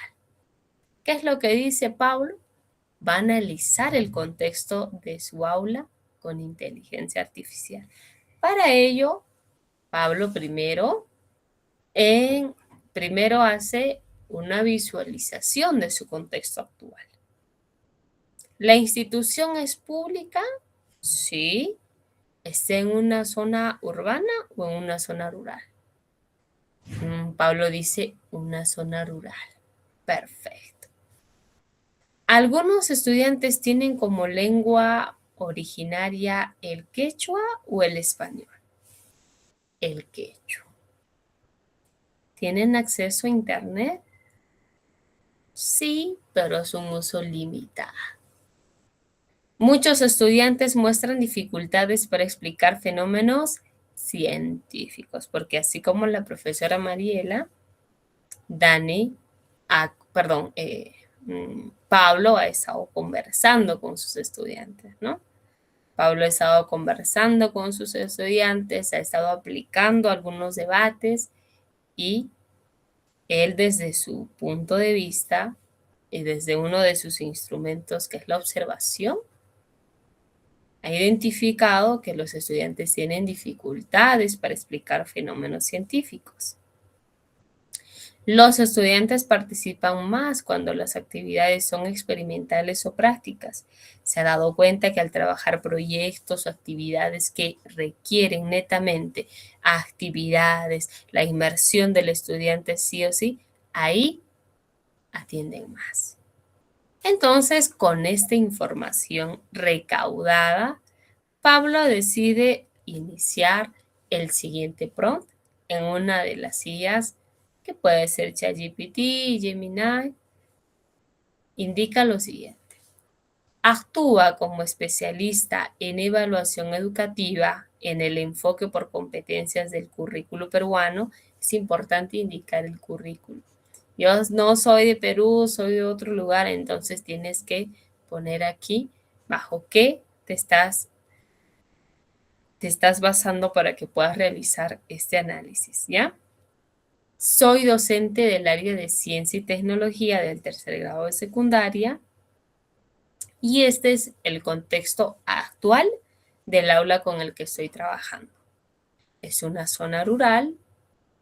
¿Qué es lo que dice Pablo? Va a analizar el contexto de su aula con inteligencia artificial. Para ello, Pablo primero hace una visualización de su contexto actual. ¿La institución es pública? Sí. ¿Está en una zona urbana o en una zona rural? Pablo dice una zona rural. Perfecto. ¿Algunos estudiantes tienen como lengua originaria el quechua o el español? El quechua. ¿Tienen acceso a internet? Sí, pero es un uso limitado. Muchos estudiantes muestran dificultades para explicar fenómenos científicos, porque así como la profesora Mariela, Pablo ha estado conversando con sus estudiantes, ¿no? Pablo ha estado conversando con sus estudiantes, ha estado aplicando algunos debates y él desde su punto de vista y desde uno de sus instrumentos, que es la observación, ha identificado que los estudiantes tienen dificultades para explicar fenómenos científicos. Los estudiantes participan más cuando las actividades son experimentales o prácticas. Se ha dado cuenta que al trabajar proyectos o actividades que requieren netamente actividades, la inmersión del estudiante sí o sí, ahí atienden más. Entonces, con esta información recaudada, Pablo decide iniciar el siguiente prompt en una de las IAs, que puede ser ChatGPT, Gemini. Indica lo siguiente. Actúa como especialista en evaluación educativa en el enfoque por competencias del currículo peruano. Es importante indicar el currículo. Yo no soy de Perú, soy de otro lugar, entonces tienes que poner aquí bajo qué te estás basando para que puedas realizar este análisis, ¿ya? Soy docente del área de ciencia y tecnología del tercer grado de secundaria y este es el contexto actual del aula con el que estoy trabajando. Es una zona rural,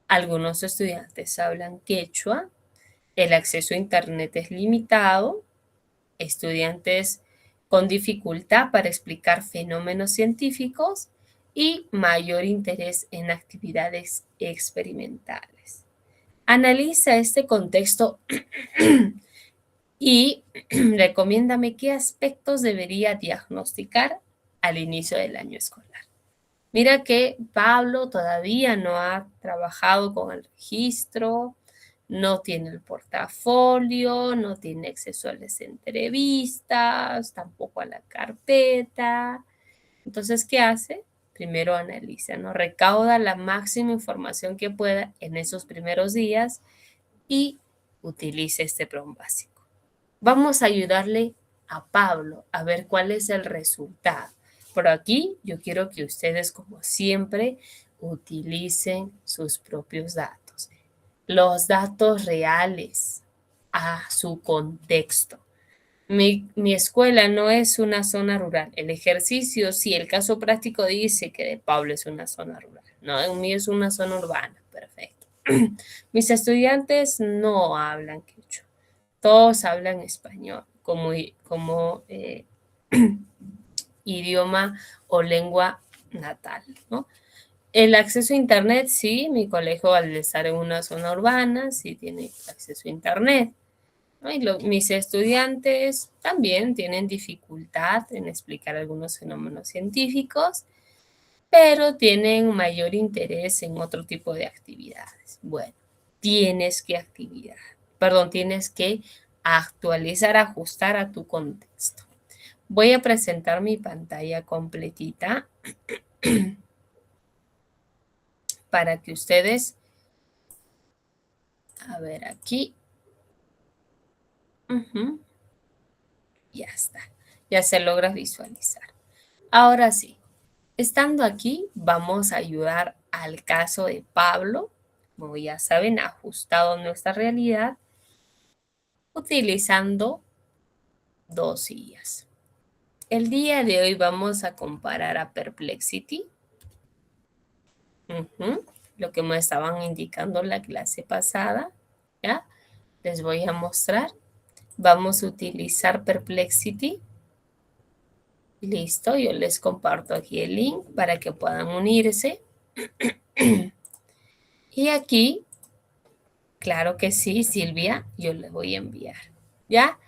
algunos estudiantes hablan quechua, el acceso a internet es limitado, estudiantes con dificultad para explicar fenómenos científicos y mayor interés en actividades experimentales. Analiza este contexto Y recomiéndame qué aspectos debería diagnosticar al inicio del año escolar. Mira que Pablo todavía no ha trabajado con el registro, no tiene el portafolio, no tiene acceso a las entrevistas, tampoco a la carpeta. Entonces, ¿qué hace? Primero analiza, ¿no? Recauda la máxima información que pueda en esos primeros días y utilice este prompt básico. Vamos a ayudarle a Pablo a ver cuál es el resultado. Pero aquí yo quiero que ustedes, como siempre, utilicen sus propios datos. Los datos reales a su contexto. Mi escuela no es una zona rural. El ejercicio, sí, el caso práctico dice que de Pablo es una zona rural. No, el mío es una zona urbana. Perfecto. Mis estudiantes no hablan quechua. Todos hablan español como idioma o lengua natal, ¿no? El acceso a Internet, sí, mi colegio al estar en una zona urbana, sí tiene acceso a Internet. ¿No? Y mis estudiantes también tienen dificultad en explicar algunos fenómenos científicos, pero tienen mayor interés en otro tipo de actividades. Bueno, tienes que actualizar, ajustar a tu contexto. Voy a presentar mi pantalla completita para que ustedes, a ver aquí, ya está, ya se logra visualizar. Ahora sí, estando aquí, vamos a ayudar al caso de Pablo, como ya saben, ajustado a nuestra realidad, utilizando dos sillas. El día de hoy vamos a comparar a Perplexity, lo que me estaban indicando la clase pasada, ¿ya? Les voy a mostrar. Vamos a utilizar Perplexity. Listo, yo les comparto aquí el link para que puedan unirse. Y aquí, claro que sí, Silvia, yo le voy a enviar, ¿ya?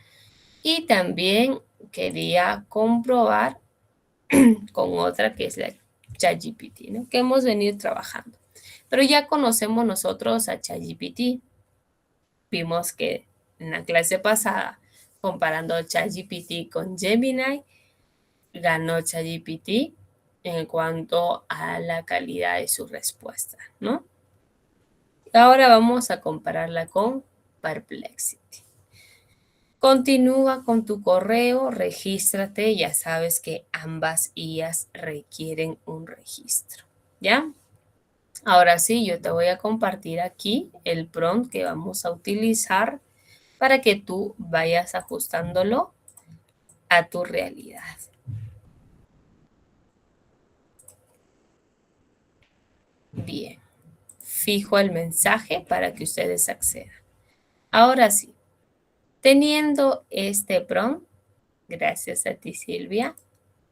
Y también quería comprobar con otra que es la ChatGPT, ¿no? Que hemos venido trabajando. Pero ya conocemos nosotros a ChatGPT. Vimos que en la clase pasada, comparando ChatGPT con Gemini, ganó ChatGPT en cuanto a la calidad de su respuesta, ¿no? Ahora vamos a compararla con Perplexity. Continúa con tu correo, regístrate, ya sabes que ambas IAs requieren un registro, ¿ya? Ahora sí, yo te voy a compartir aquí el prompt que vamos a utilizar para que tú vayas ajustándolo a tu realidad. Bien, fijo el mensaje para que ustedes accedan. Ahora sí, teniendo este prompt, gracias a ti Silvia,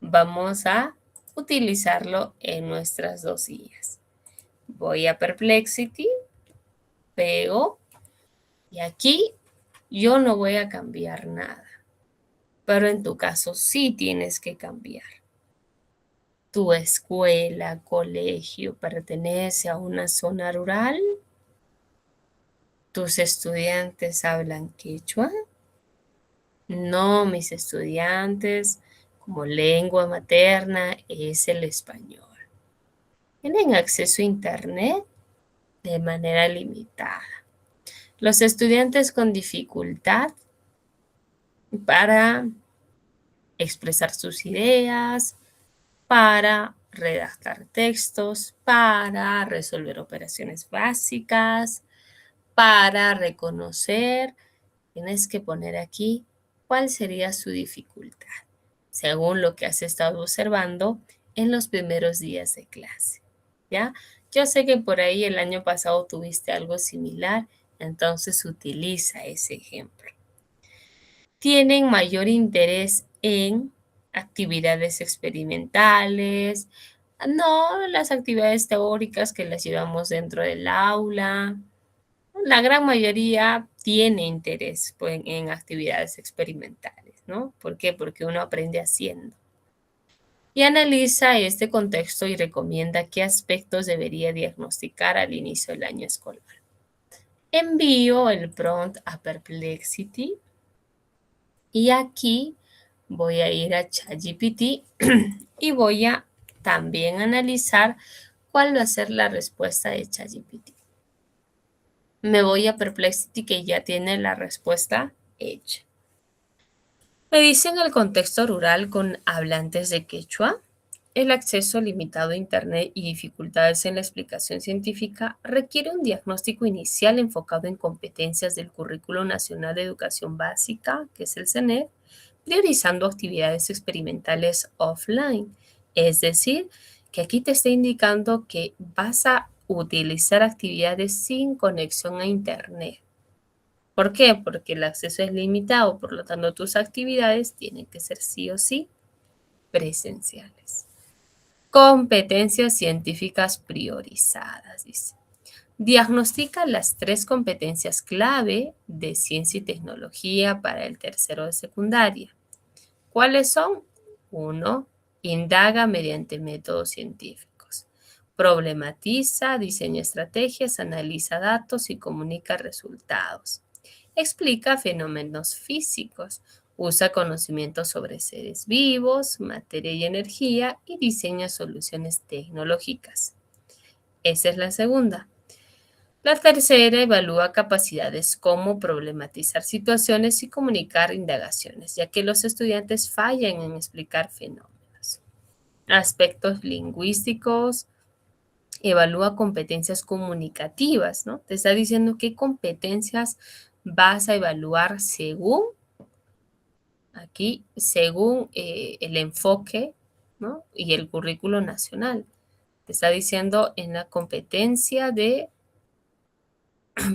vamos a utilizarlo en nuestras dos sillas. Voy a Perplexity, pego y aquí yo no voy a cambiar nada, pero en tu caso sí tienes que cambiar. ¿Tu escuela, colegio pertenece a una zona rural? ¿Tus estudiantes hablan quechua? No, mis estudiantes, como lengua materna, es el español. Tienen acceso a Internet de manera limitada. Los estudiantes con dificultad para expresar sus ideas, para redactar textos, para resolver operaciones básicas, para reconocer. Tienes que poner aquí cuál sería su dificultad, según lo que has estado observando en los primeros días de clase, ¿ya? Yo sé que por ahí el año pasado tuviste algo similar, entonces utiliza ese ejemplo. Tienen mayor interés en actividades experimentales, no las actividades teóricas que las llevamos dentro del aula. La gran mayoría tiene interés pues, en actividades experimentales, ¿no? ¿Por qué? Porque uno aprende haciendo. Y analiza este contexto y recomienda qué aspectos debería diagnosticar al inicio del año escolar. Envío el prompt a Perplexity y aquí voy a ir a ChatGPT y voy a también analizar cuál va a ser la respuesta de ChatGPT. Me voy a Perplexity que ya tiene la respuesta hecha. Me dice en el contexto rural con hablantes de quechua, el acceso limitado a Internet y dificultades en la explicación científica requiere un diagnóstico inicial enfocado en competencias del Currículo Nacional de Educación Básica, que es el CNED, priorizando actividades experimentales offline. Es decir, que aquí te está indicando que vas a utilizar actividades sin conexión a Internet. ¿Por qué? Porque el acceso es limitado, por lo tanto tus actividades tienen que ser sí o sí presenciales. Competencias científicas priorizadas, dice. Diagnostica las 3 competencias clave de ciencia y tecnología para el tercero de secundaria. ¿Cuáles son? 1. Indaga mediante métodos científicos. Problematiza, diseña estrategias, analiza datos y comunica resultados. Explica fenómenos físicos. Usa conocimientos sobre seres vivos, materia y energía y diseña soluciones tecnológicas. Esa es la segunda. La tercera evalúa capacidades como problematizar situaciones y comunicar indagaciones, ya que los estudiantes fallan en explicar fenómenos. Aspectos lingüísticos, evalúa competencias comunicativas, ¿no? Te está diciendo qué competencias vas a evaluar según, aquí, según el enfoque, ¿no? Y el currículo nacional. Te está diciendo en la competencia de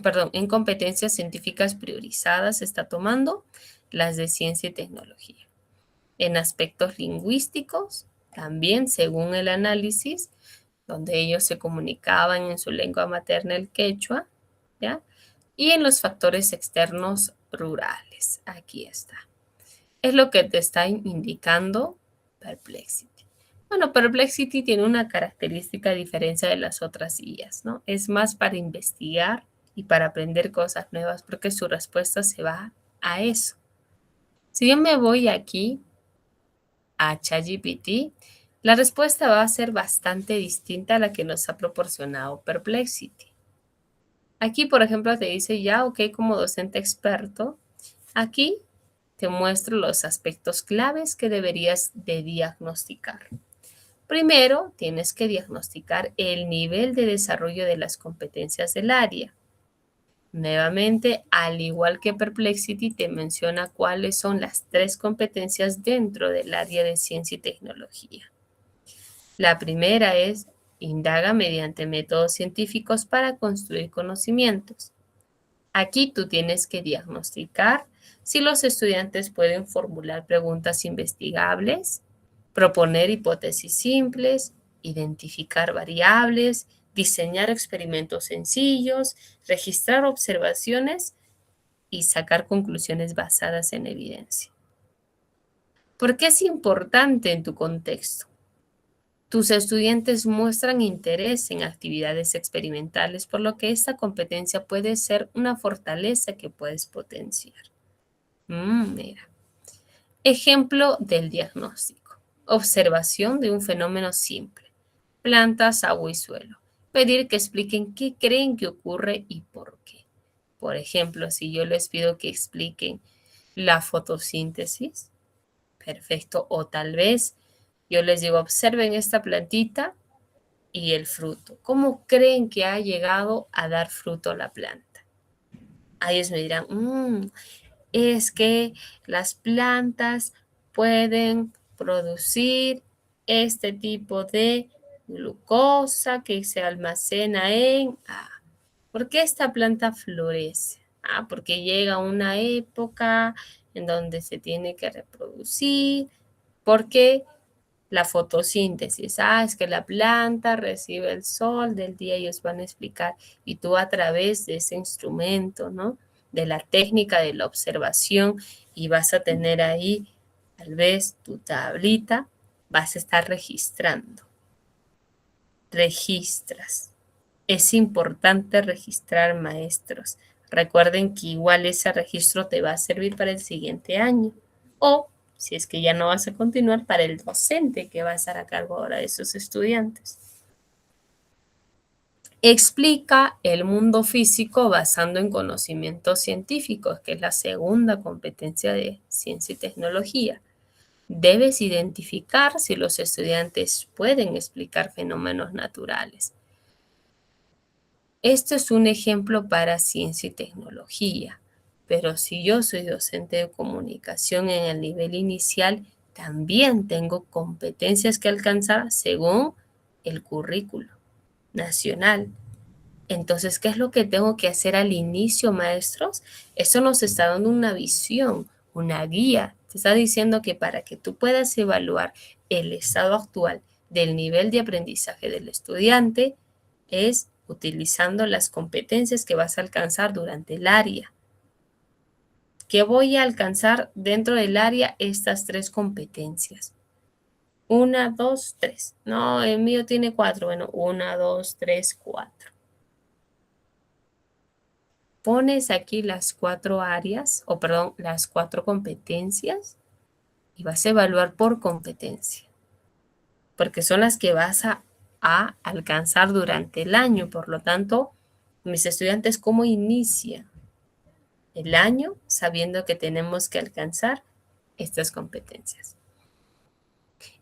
perdón, en competencias científicas priorizadas se está tomando las de ciencia y tecnología. En aspectos lingüísticos, también según el análisis, donde ellos se comunicaban en su lengua materna, el quechua, ¿ya? Y en los factores externos rurales. Aquí está. Es lo que te está indicando Perplexity. Bueno, Perplexity tiene una característica a diferencia de las otras IAs, ¿no? Es más para investigar y para aprender cosas nuevas porque su respuesta se va a eso. Si yo me voy aquí a ChatGPT, la respuesta va a ser bastante distinta a la que nos ha proporcionado Perplexity. Aquí, por ejemplo, te dice ya, ok, como docente experto, aquí te muestro los aspectos claves que deberías de diagnosticar. Primero, tienes que diagnosticar el nivel de desarrollo de las competencias del área. Nuevamente, al igual que Perplexity, te menciona cuáles son las 3 competencias dentro del área de ciencia y tecnología. La primera es, indaga mediante métodos científicos para construir conocimientos. Aquí tú tienes que diagnosticar si los estudiantes pueden formular preguntas investigables, proponer hipótesis simples, identificar variables, diseñar experimentos sencillos, registrar observaciones y sacar conclusiones basadas en evidencia. ¿Por qué es importante en tu contexto? Tus estudiantes muestran interés en actividades experimentales, por lo que esta competencia puede ser una fortaleza que puedes potenciar. Mira. Ejemplo del diagnóstico. Observación de un fenómeno simple. Plantas, agua y suelo. Pedir que expliquen qué creen que ocurre y por qué. Por ejemplo, si yo les pido que expliquen la fotosíntesis, perfecto. O tal vez yo les digo, observen esta plantita y el fruto. ¿Cómo creen que ha llegado a dar fruto la planta? A ellos me dirán, es que las plantas pueden producir este tipo de glucosa que se almacena en... ¿Por qué esta planta florece? Porque llega una época en donde se tiene que reproducir, porque la fotosíntesis. Es que la planta recibe el sol del día, ellos van a explicar. Y tú a través de ese instrumento, ¿no? De la técnica de la observación, y vas a tener ahí, tal vez, tu tablita, vas a estar registrando. Registras. Es importante registrar, maestros. Recuerden que igual ese registro te va a servir para el siguiente año. O, si es que ya no vas a continuar, para el docente que va a estar a cargo ahora de sus estudiantes. Explica el mundo físico basando en conocimientos científicos, que es la segunda competencia de ciencia y tecnología. Debes identificar si los estudiantes pueden explicar fenómenos naturales. Esto es un ejemplo para ciencia y tecnología, pero si yo soy docente de comunicación en el nivel inicial, también tengo competencias que alcanzar según el currículo nacional. Entonces, ¿qué es lo que tengo que hacer al inicio, maestros? Eso nos está dando una visión, una guía. Te está diciendo que para que tú puedas evaluar el estado actual del nivel de aprendizaje del estudiante, es utilizando las competencias que vas a alcanzar durante el área. ¿Qué voy a alcanzar dentro del área? Estas 3 competencias. 1, 2, 3. No, el mío tiene 4. Bueno, 1, 2, 3, 4. Pones aquí las 4 áreas, las 4 competencias, y vas a evaluar por competencia, porque son las que vas a alcanzar durante el año. Por lo tanto, mis estudiantes, ¿cómo inician el año sabiendo que tenemos que alcanzar estas competencias?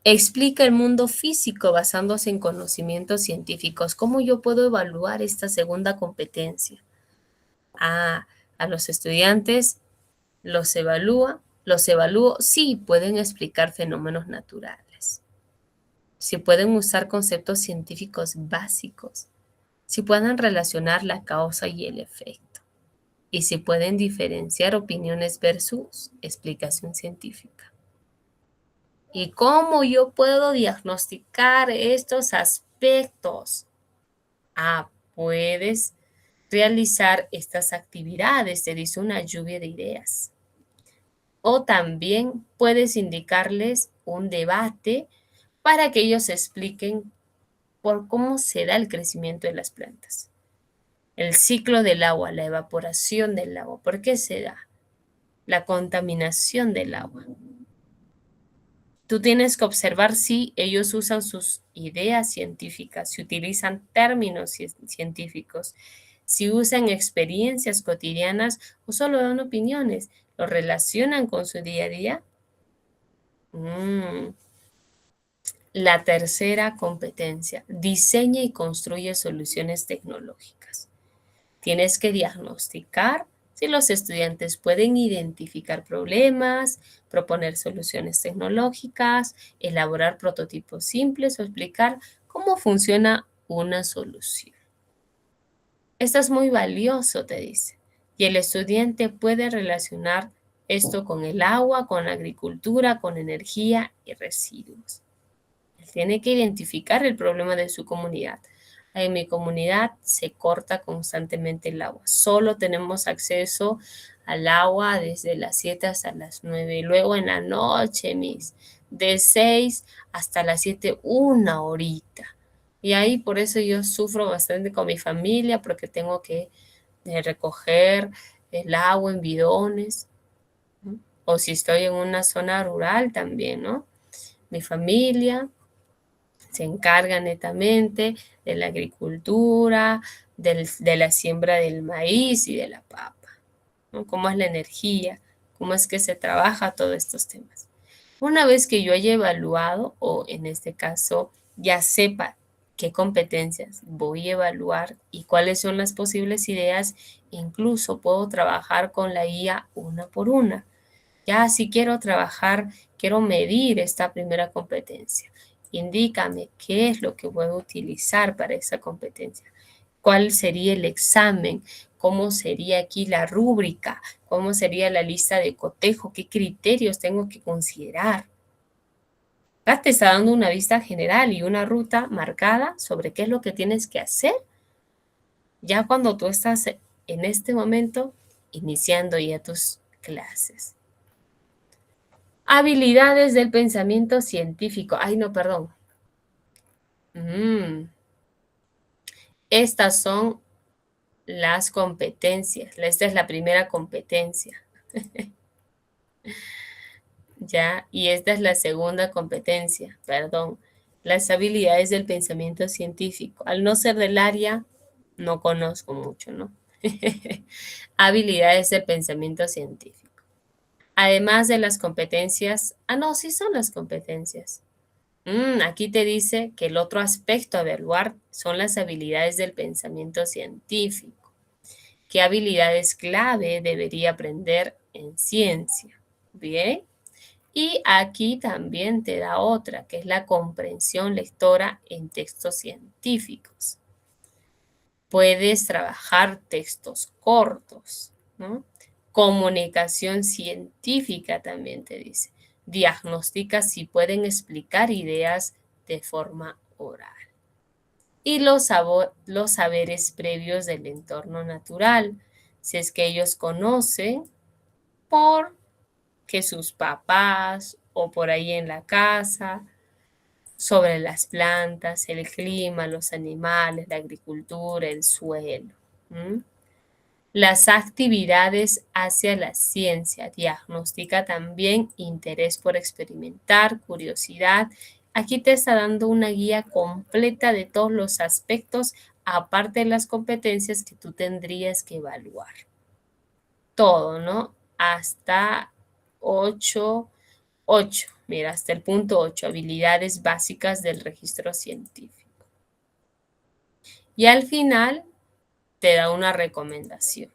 Explica el mundo físico basándose en conocimientos científicos. ¿Cómo yo puedo evaluar esta segunda competencia? A los estudiantes los evalúo si pueden explicar fenómenos naturales, si pueden usar conceptos científicos básicos, si pueden relacionar la causa y el efecto, y si pueden diferenciar opiniones versus explicación científica. ¿Y cómo yo puedo diagnosticar estos aspectos? Puedes realizar estas actividades, te dice una lluvia de ideas. O también puedes indicarles un debate para que ellos expliquen por cómo se da el crecimiento de las plantas. El ciclo del agua, la evaporación del agua, ¿por qué se da? La contaminación del agua. Tú tienes que observar si ellos usan sus ideas científicas, si utilizan términos científicos, si usan experiencias cotidianas o solo dan opiniones, lo relacionan con su día a día. La tercera competencia, diseña y construye soluciones tecnológicas. Tienes que diagnosticar si los estudiantes pueden identificar problemas, proponer soluciones tecnológicas, elaborar prototipos simples o explicar cómo funciona una solución. Esto es muy valioso, te dice, y el estudiante puede relacionar esto con el agua, con la agricultura, con energía y residuos. Él tiene que identificar el problema de su comunidad. En mi comunidad se corta constantemente el agua. Solo tenemos acceso al agua desde las 7 hasta las 9. Y luego en la noche, de 6 hasta las 7, 1 horita. Y ahí por eso yo sufro bastante con mi familia, porque tengo que recoger el agua en bidones, ¿no? O si estoy en una zona rural también, ¿no? Mi familia se encarga netamente de la agricultura, de la siembra del maíz y de la papa, ¿no? Cómo es la energía, cómo es que se trabaja todos estos temas. Una vez que yo haya evaluado, o en este caso ya sepa qué competencias voy a evaluar y cuáles son las posibles ideas, incluso puedo trabajar con la guía una por una. Ya si quiero medir esta primera competencia. Indícame qué es lo que puedo utilizar para esa competencia. ¿Cuál sería el examen? ¿Cómo sería aquí la rúbrica? ¿Cómo sería la lista de cotejo? ¿Qué criterios tengo que considerar? Acá te está dando una vista general y una ruta marcada sobre qué es lo que tienes que hacer ya cuando tú estás en este momento iniciando ya tus clases. Habilidades del pensamiento científico. Ay, no, perdón. Estas son las competencias. Esta es la primera competencia. Ya, y esta es la segunda competencia, perdón. Las habilidades del pensamiento científico. Al no ser del área, no conozco mucho, ¿no? Habilidades del pensamiento científico. Además de las competencias, no, sí son las competencias. Aquí te dice que el otro aspecto a evaluar son las habilidades del pensamiento científico. ¿Qué habilidades clave debería aprender en ciencia? Bien. Y aquí también te da otra, que es la comprensión lectora en textos científicos. Puedes trabajar textos cortos, ¿no? Comunicación científica también te dice. Diagnostica si pueden explicar ideas de forma oral. Y los saberes previos del entorno natural, si es que ellos conocen por que sus papás o por ahí en la casa, sobre las plantas, el clima, los animales, la agricultura, el suelo. Las actividades hacia la ciencia diagnostica también interés por experimentar, curiosidad. Aquí te está dando una guía completa de todos los aspectos, aparte de las competencias que tú tendrías que evaluar. Todo, ¿no? Hasta 8, mira, hasta el punto 8, habilidades básicas del registro científico. Y al final te da una recomendación.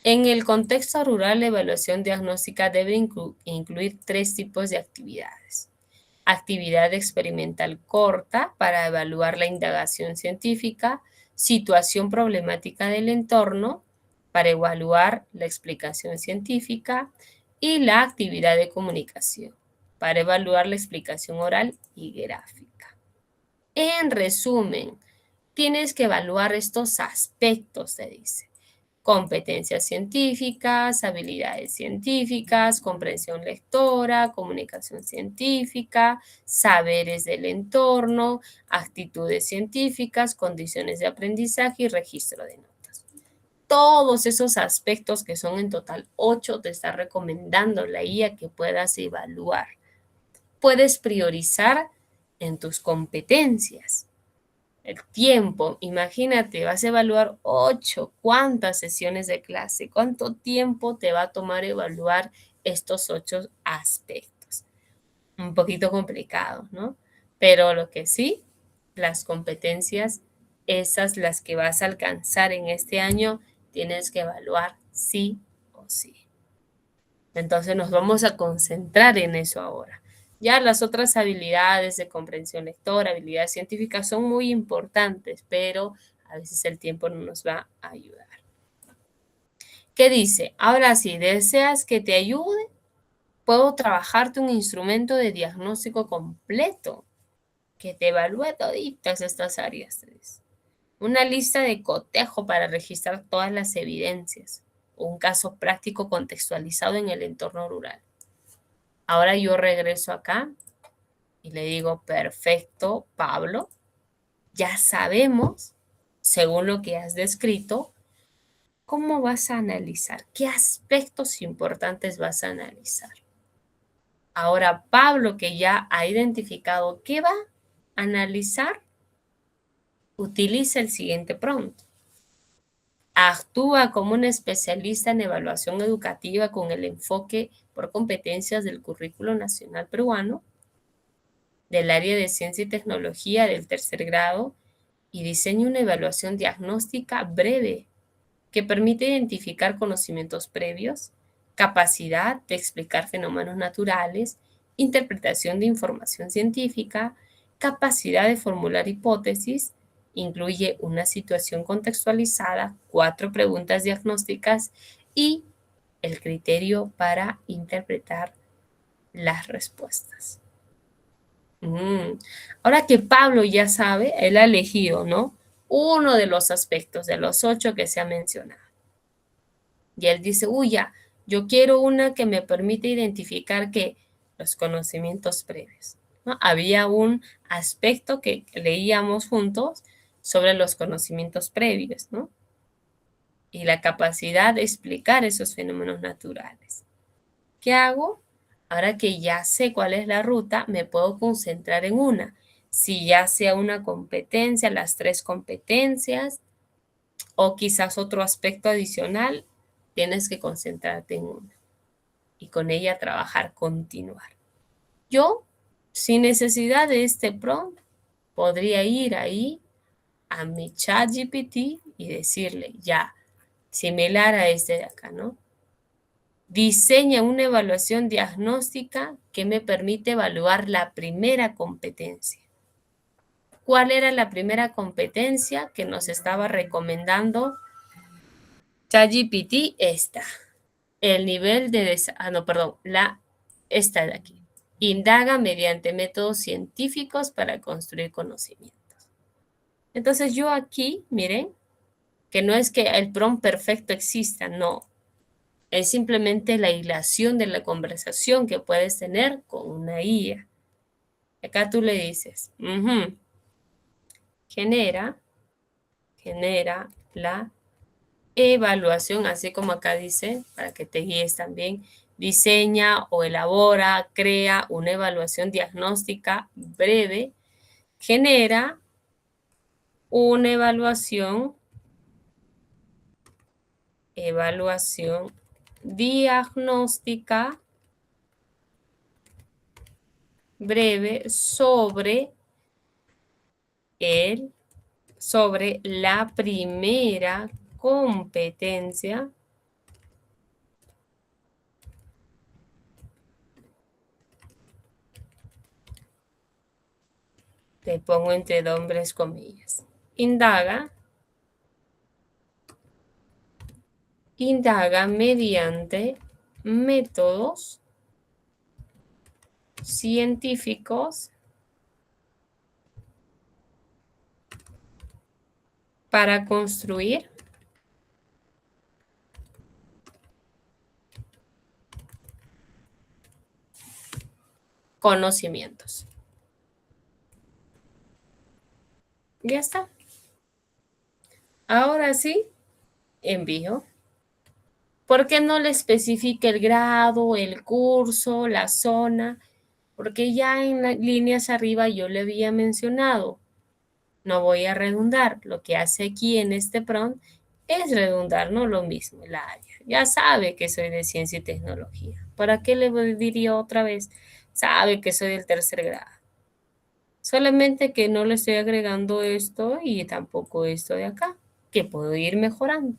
En el contexto rural, la evaluación diagnóstica debe incluir 3 tipos de actividades. Actividad experimental corta para evaluar la indagación científica, situación problemática del entorno para evaluar la explicación científica y la actividad de comunicación para evaluar la explicación oral y gráfica. En resumen, tienes que evaluar estos aspectos, te dice. Competencias científicas, habilidades científicas, comprensión lectora, comunicación científica, saberes del entorno, actitudes científicas, condiciones de aprendizaje y registro de notas. Todos esos aspectos, que son en total 8, te está recomendando la guía que puedas evaluar. Puedes priorizar en tus competencias. El tiempo, imagínate, vas a evaluar 8, ¿cuántas sesiones de clase? ¿Cuánto tiempo te va a tomar evaluar estos 8 aspectos? Un poquito complicado, ¿no? Pero lo que sí, las competencias, esas las que vas a alcanzar en este año, tienes que evaluar sí o sí. Entonces nos vamos a concentrar en eso ahora. Ya las otras habilidades de comprensión lectora, habilidades científicas son muy importantes, pero a veces el tiempo no nos va a ayudar. ¿Qué dice? Ahora, si deseas que te ayude, puedo trabajarte un instrumento de diagnóstico completo que te evalúe toditas estas áreas. Te dice. Una lista de cotejo para registrar todas las evidencias. Un caso práctico contextualizado en el entorno rural. Ahora yo regreso acá y le digo, perfecto, Pablo, ya sabemos, según lo que has descrito, cómo vas a analizar, qué aspectos importantes vas a analizar. Ahora, Pablo, que ya ha identificado qué va a analizar, utiliza el siguiente prompt. Actúa como un especialista en evaluación educativa con el enfoque por competencias del Currículo Nacional Peruano, del área de Ciencia y Tecnología del 3er grado, y diseña una evaluación diagnóstica breve que permite identificar conocimientos previos, capacidad de explicar fenómenos naturales, interpretación de información científica, capacidad de formular hipótesis, incluye una situación contextualizada, 4 preguntas diagnósticas y el criterio para interpretar las respuestas. Mm. Ahora que Pablo ya sabe, él ha elegido, ¿no? Uno de los aspectos de los 8 que se ha mencionado. Y él dice, uy, ya, yo quiero una que me permite identificar que los conocimientos previos, ¿no? Había un aspecto que leíamos juntos sobre los conocimientos previos, ¿no? Y la capacidad de explicar esos fenómenos naturales. ¿Qué hago? Ahora que ya sé cuál es la ruta, me puedo concentrar en una. Si ya sea una competencia, las 3 competencias, o quizás otro aspecto adicional, tienes que concentrarte en una y con ella trabajar, continuar. Yo, sin necesidad de este prompt, podría ir ahí a mi ChatGPT y decirle, ya, similar a este de acá, ¿no? Diseña una evaluación diagnóstica que me permite evaluar la primera competencia. ¿Cuál era la primera competencia que nos estaba recomendando ChatGPT? Esta. El nivel de no, perdón, esta de aquí. Indaga mediante métodos científicos para construir conocimientos. Entonces yo aquí, miren, que no es que el prompt perfecto exista, no. Es simplemente la hilación de la conversación que puedes tener con una IA. Acá tú le dices, genera la evaluación, así como acá dice, para que te guíes también, diseña o elabora, crea una evaluación diagnóstica breve, genera una evaluación diagnóstica breve sobre la primera competencia te pongo entre dobles comillas. Indaga mediante métodos científicos para construir conocimientos. Ya está. Ahora sí, envío. ¿Por qué no le especifica el grado, el curso, la zona? Porque ya en las líneas arriba yo le había mencionado. No voy a redundar. Lo que hace aquí en este prompt es redundar, no lo mismo, el área. Ya sabe que soy de ciencia y tecnología. ¿Para qué le diría otra vez? Sabe que soy del tercer grado. Solamente que no le estoy agregando esto y tampoco esto de acá, que puedo ir mejorando.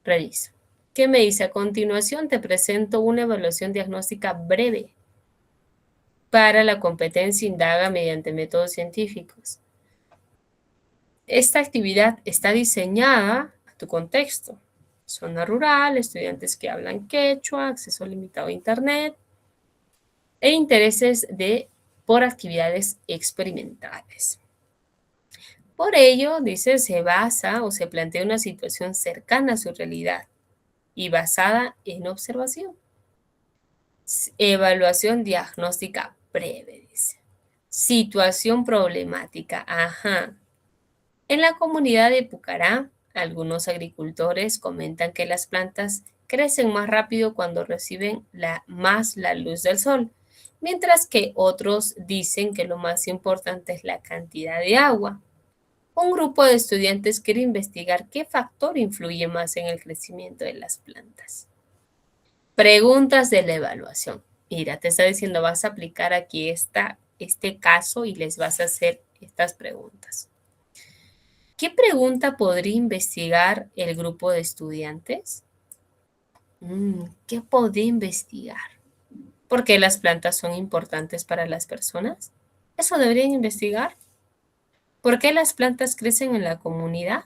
Reviso. ¿Qué me dice? A continuación te presento una evaluación diagnóstica breve para la competencia indaga mediante métodos científicos. Esta actividad está diseñada a tu contexto. Zona rural, estudiantes que hablan quechua, acceso limitado a internet e intereses por actividades experimentales. Por ello, dice, se basa o se plantea una situación cercana a su realidad y basada en observación. Evaluación diagnóstica breve, dice. Situación problemática, ajá. En la comunidad de Pucará, algunos agricultores comentan que las plantas crecen más rápido cuando reciben más la luz del sol, mientras que otros dicen que lo más importante es la cantidad de agua. Un grupo de estudiantes quiere investigar qué factor influye más en el crecimiento de las plantas. Preguntas de la evaluación. Mira, te está diciendo, vas a aplicar aquí este caso y les vas a hacer estas preguntas. ¿Qué pregunta podría investigar el grupo de estudiantes? ¿Qué podría investigar? ¿Por qué las plantas son importantes para las personas? ¿Eso deberían investigar? ¿Por qué las plantas crecen en la comunidad?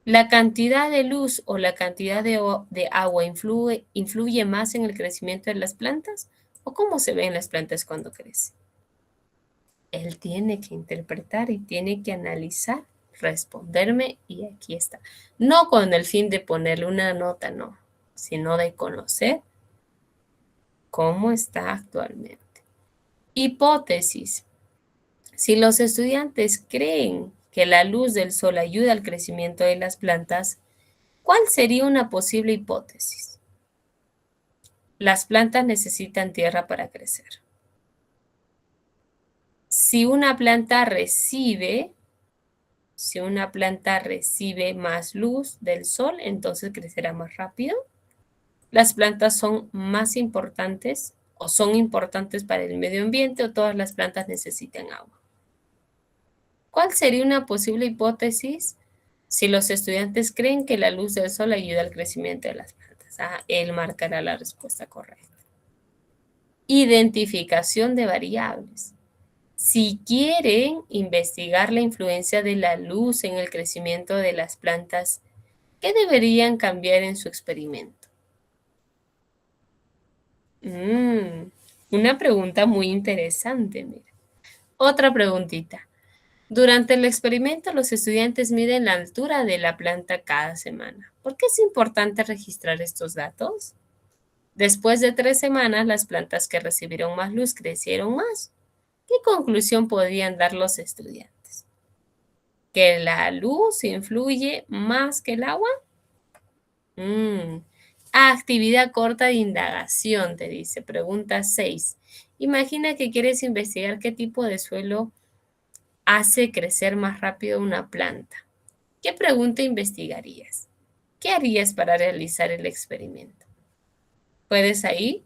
¿La cantidad de luz o la cantidad de agua influye más en el crecimiento de las plantas? ¿O cómo se ven las plantas cuando crecen? Él tiene que interpretar y tiene que analizar, responderme y aquí está. No con el fin de ponerle una nota, no, sino de conocer cómo está actualmente. Hipótesis. Si los estudiantes creen que la luz del sol ayuda al crecimiento de las plantas, ¿cuál sería una posible hipótesis? Las plantas necesitan tierra para crecer. Si una planta recibe más luz del sol, entonces crecerá más rápido. Las plantas son más importantes o son importantes para el medio ambiente o todas las plantas necesitan agua. ¿Cuál sería una posible hipótesis si los estudiantes creen que la luz del sol ayuda al crecimiento de las plantas? Él marcará la respuesta correcta. Identificación de variables. Si quieren investigar la influencia de la luz en el crecimiento de las plantas, ¿qué deberían cambiar en su experimento? Una pregunta muy interesante, mira. Otra preguntita. Durante el experimento, los estudiantes miden la altura de la planta cada semana. ¿Por qué es importante registrar estos datos? Después de 3 semanas, las plantas que recibieron más luz crecieron más. ¿Qué conclusión podrían dar los estudiantes? ¿Que la luz influye más que el agua? Actividad corta de indagación, te dice. Pregunta 6. Imagina que quieres investigar qué tipo de suelo hace crecer más rápido una planta. ¿Qué pregunta investigarías? ¿Qué harías para realizar el experimento? Puedes ahí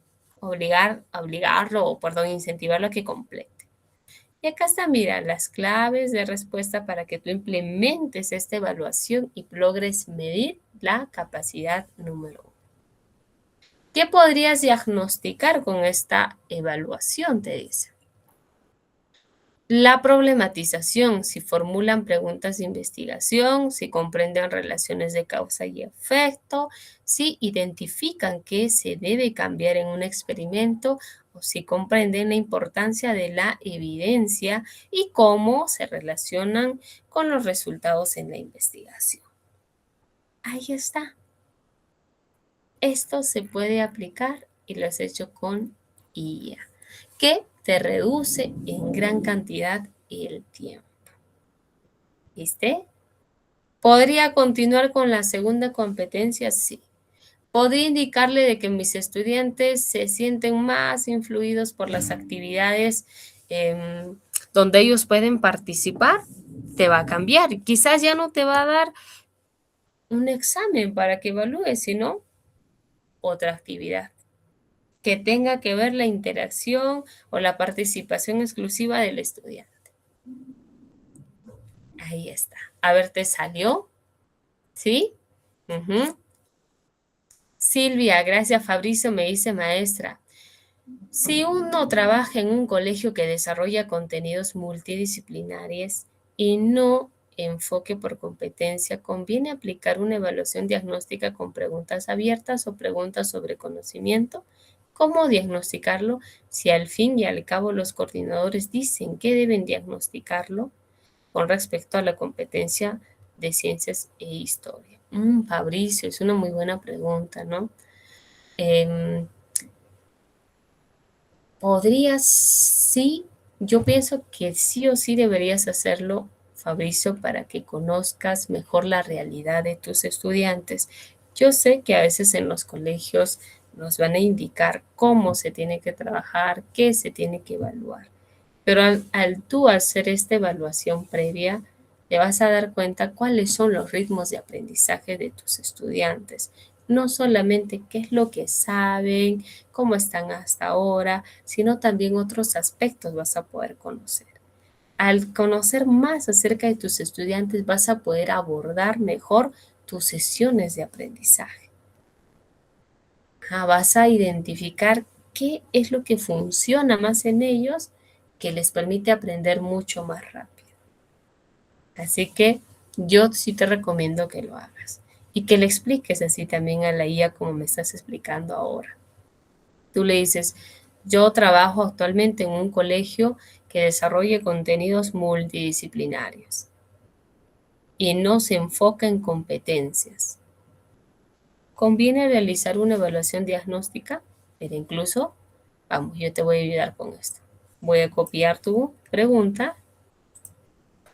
incentivarlo a que complete. Y acá está, mira, las claves de respuesta para que tú implementes esta evaluación y logres medir la capacidad número 1. ¿Qué podrías diagnosticar con esta evaluación? Te dice. La problematización, si formulan preguntas de investigación, si comprenden relaciones de causa y efecto, si identifican qué se debe cambiar en un experimento o si comprenden la importancia de la evidencia y cómo se relacionan con los resultados en la investigación. Ahí está. Esto se puede aplicar y lo has hecho con IA, que te reduce en gran cantidad el tiempo. ¿Viste? ¿Podría continuar con la segunda competencia? Sí. ¿Podría indicarle de que mis estudiantes se sienten más influidos por las actividades donde ellos pueden participar? Te va a cambiar. Quizás ya no te va a dar un examen para que evalúes, sino otra actividad que tenga que ver la interacción o la participación exclusiva del estudiante. Ahí está. A ver, ¿te salió? ¿Sí? Silvia, gracias Fabricio, me dice maestra. Si uno trabaja en un colegio que desarrolla contenidos multidisciplinarios y no enfoque por competencia, ¿conviene aplicar una evaluación diagnóstica con preguntas abiertas o preguntas sobre conocimiento? ¿Cómo diagnosticarlo si al fin y al cabo los coordinadores dicen que deben diagnosticarlo con respecto a la competencia de ciencias e historia? Fabricio, es una muy buena pregunta, ¿no? Podrías, sí, yo pienso que sí o sí deberías hacerlo, Fabricio, para que conozcas mejor la realidad de tus estudiantes. Yo sé que a veces en los colegios nos van a indicar cómo se tiene que trabajar, qué se tiene que evaluar. Pero al tú hacer esta evaluación previa, te vas a dar cuenta cuáles son los ritmos de aprendizaje de tus estudiantes. No solamente qué es lo que saben, cómo están hasta ahora, sino también otros aspectos vas a poder conocer. Al conocer más acerca de tus estudiantes, vas a poder abordar mejor tus sesiones de aprendizaje. Vas a identificar qué es lo que funciona más en ellos, que les permite aprender mucho más rápido. Así que yo sí te recomiendo que lo hagas y que le expliques así también a la IA como me estás explicando ahora. Tú le dices, yo trabajo actualmente en un colegio que desarrolle contenidos multidisciplinarios y no se enfoca en competencias. ¿Conviene realizar una evaluación diagnóstica? Pero incluso, vamos, yo te voy a ayudar con esto. Voy a copiar tu pregunta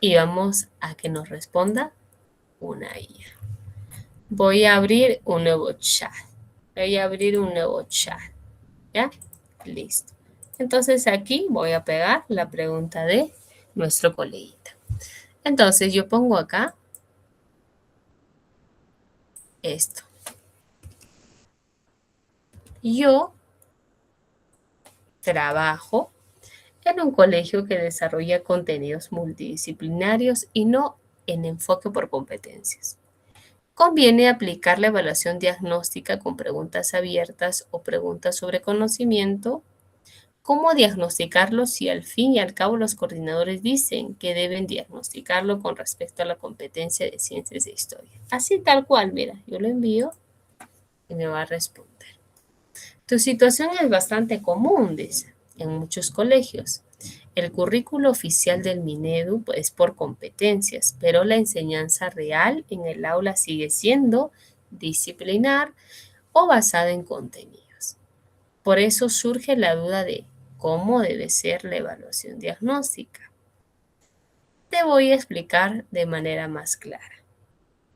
y vamos a que nos responda una IA. Voy a abrir un nuevo chat. ¿Ya? Listo. Entonces aquí voy a pegar la pregunta de nuestro coleguita. Entonces yo pongo acá esto. Yo trabajo en un colegio que desarrolla contenidos multidisciplinarios y no en enfoque por competencias. Conviene aplicar la evaluación diagnóstica con preguntas abiertas o preguntas sobre conocimiento. ¿Cómo diagnosticarlo si al fin y al cabo los coordinadores dicen que deben diagnosticarlo con respecto a la competencia de ciencias e historia? Así tal cual, mira, yo lo envío y me va a responder. Tu situación es bastante común, dice, en muchos colegios. El currículo oficial del Minedu es por competencias, pero la enseñanza real en el aula sigue siendo disciplinar o basada en contenidos. Por eso surge la duda de cómo debe ser la evaluación diagnóstica. Te voy a explicar de manera más clara.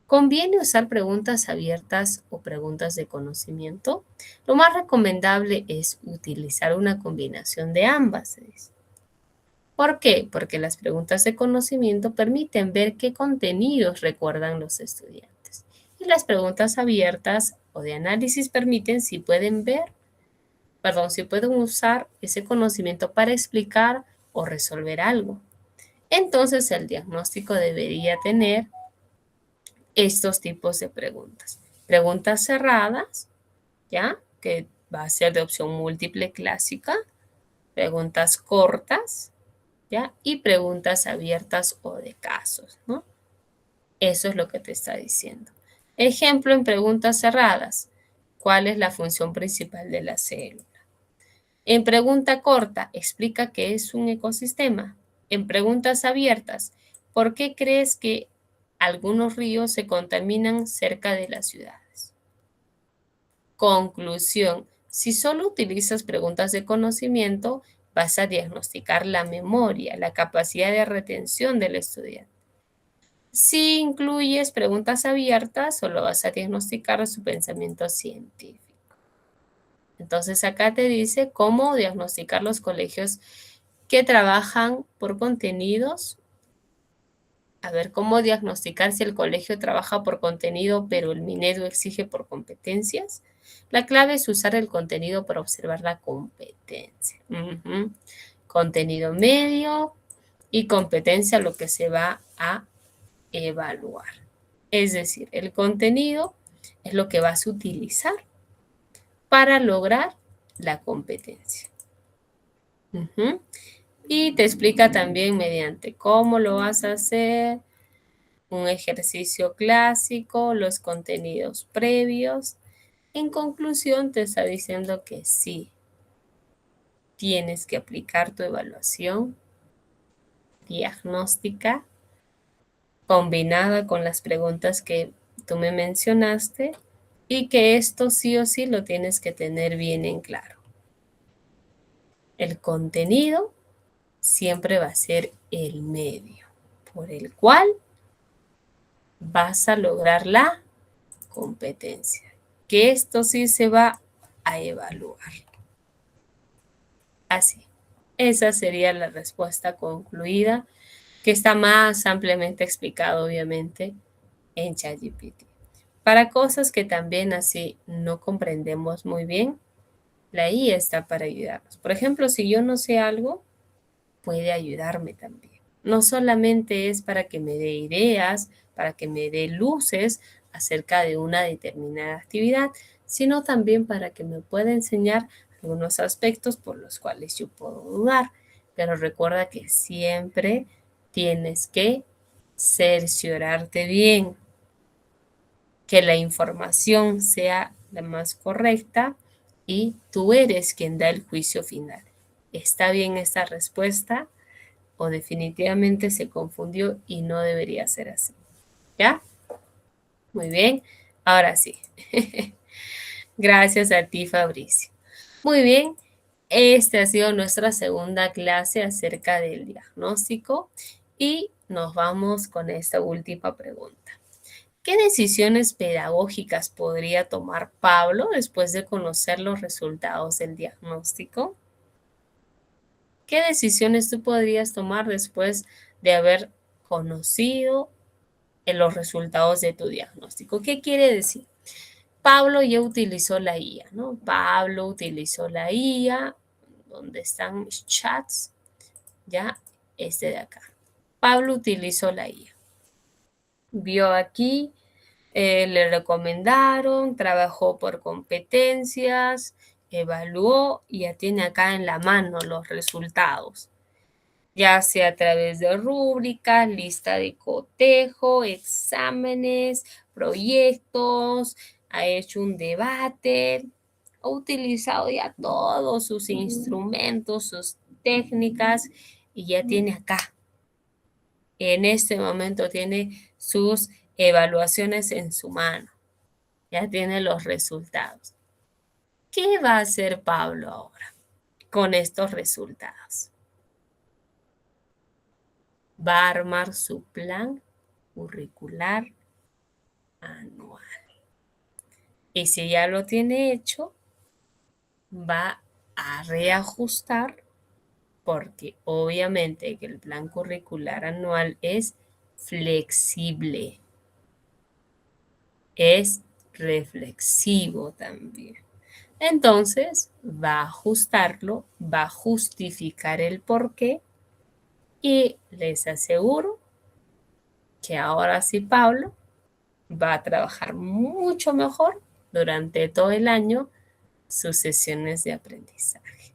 ¿Conviene usar preguntas abiertas o preguntas de conocimiento? Lo más recomendable es utilizar una combinación de ambas. ¿Por qué? Porque las preguntas de conocimiento permiten ver qué contenidos recuerdan los estudiantes. Y las preguntas abiertas o de análisis permiten si pueden usar ese conocimiento para explicar o resolver algo. Entonces el diagnóstico debería tener estos tipos de preguntas. Preguntas cerradas, ¿ya? Que va a ser de opción múltiple clásica. Preguntas cortas, ¿ya? Y preguntas abiertas o de casos, ¿no? Eso es lo que te está diciendo. Ejemplo en preguntas cerradas. ¿Cuál es la función principal de la célula? En pregunta corta, explica qué es un ecosistema. En preguntas abiertas, ¿por qué crees que algunos ríos se contaminan cerca de las ciudades? Conclusión. Si solo utilizas preguntas de conocimiento, vas a diagnosticar la memoria, la capacidad de retención del estudiante. Si incluyes preguntas abiertas, solo vas a diagnosticar su pensamiento científico. Entonces acá te dice cómo diagnosticar los colegios que trabajan por contenidos. A ver, ¿cómo diagnosticar si el colegio trabaja por contenido, pero el Minedu exige por competencias? La clave es usar el contenido para observar la competencia. Contenido medio y competencia lo que se va a evaluar. Es decir, el contenido es lo que vas a utilizar para lograr la competencia. Y te explica también mediante cómo lo vas a hacer, un ejercicio clásico, los contenidos previos. En conclusión, te está diciendo que sí, tienes que aplicar tu evaluación diagnóstica combinada con las preguntas que tú me mencionaste y que esto sí o sí lo tienes que tener bien en claro. El contenido siempre va a ser el medio por el cual vas a lograr la competencia, que esto sí se va a evaluar. Así, esa sería la respuesta concluida, que está más ampliamente explicado, obviamente, en ChatGPT. Para cosas que también así no comprendemos muy bien, la IA está para ayudarnos. Por ejemplo, si yo no sé algo, puede ayudarme también. No solamente es para que me dé ideas, para que me dé luces acerca de una determinada actividad, sino también para que me pueda enseñar algunos aspectos por los cuales yo puedo dudar. Pero recuerda que siempre tienes que cerciorarte bien que la información sea la más correcta y tú eres quien da el juicio final. ¿Está bien esta respuesta? o definitivamente se confundió y no debería ser así. ¿Ya? Muy bien. Ahora sí. Gracias a ti, Fabricio. Muy bien. Esta ha sido nuestra segunda clase acerca del diagnóstico y nos vamos con esta última pregunta. ¿Qué decisiones pedagógicas podría tomar Pablo después de conocer los resultados del diagnóstico? ¿Qué decisiones tú podrías tomar después de haber conocido los resultados de tu diagnóstico? ¿Qué quiere decir? Pablo ya utilizó la IA, ¿no? Pablo utilizó la IA, donde están mis chats, ya, este de acá. Pablo utilizó la IA. Vio aquí, le recomendaron, trabajó por competencias, evaluó y ya tiene acá en la mano los resultados, ya sea a través de rúbricas, lista de cotejo, exámenes, proyectos, ha hecho un debate, ha utilizado ya todos sus instrumentos, sus técnicas y ya tiene acá. En este momento tiene sus evaluaciones en su mano. Ya tiene los resultados. ¿Qué va a hacer Pablo ahora con estos resultados? Va a armar su plan curricular anual. Y si ya lo tiene hecho, va a reajustar porque obviamente que el plan curricular anual es flexible, es reflexivo también. Entonces va a ajustarlo, va a justificar el porqué y les aseguro que ahora sí Pablo va a trabajar mucho mejor durante todo el año sus sesiones de aprendizaje.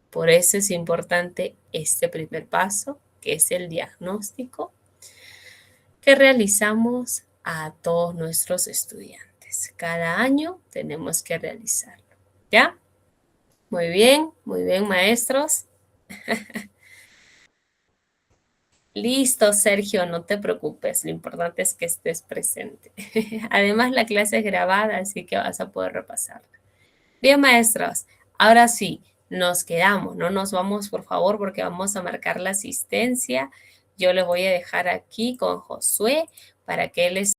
Por eso es importante este primer paso, que es el diagnóstico que realizamos a todos nuestros estudiantes. Cada año tenemos que realizarlo. ¿Ya? Muy bien, maestros. Listo, Sergio, no te preocupes, lo importante es que estés presente. Además, la clase es grabada, así que vas a poder repasarla. Bien, maestros, ahora sí, nos quedamos, no nos vamos, por favor, porque vamos a marcar la asistencia. Yo les voy a dejar aquí con Josué para que él les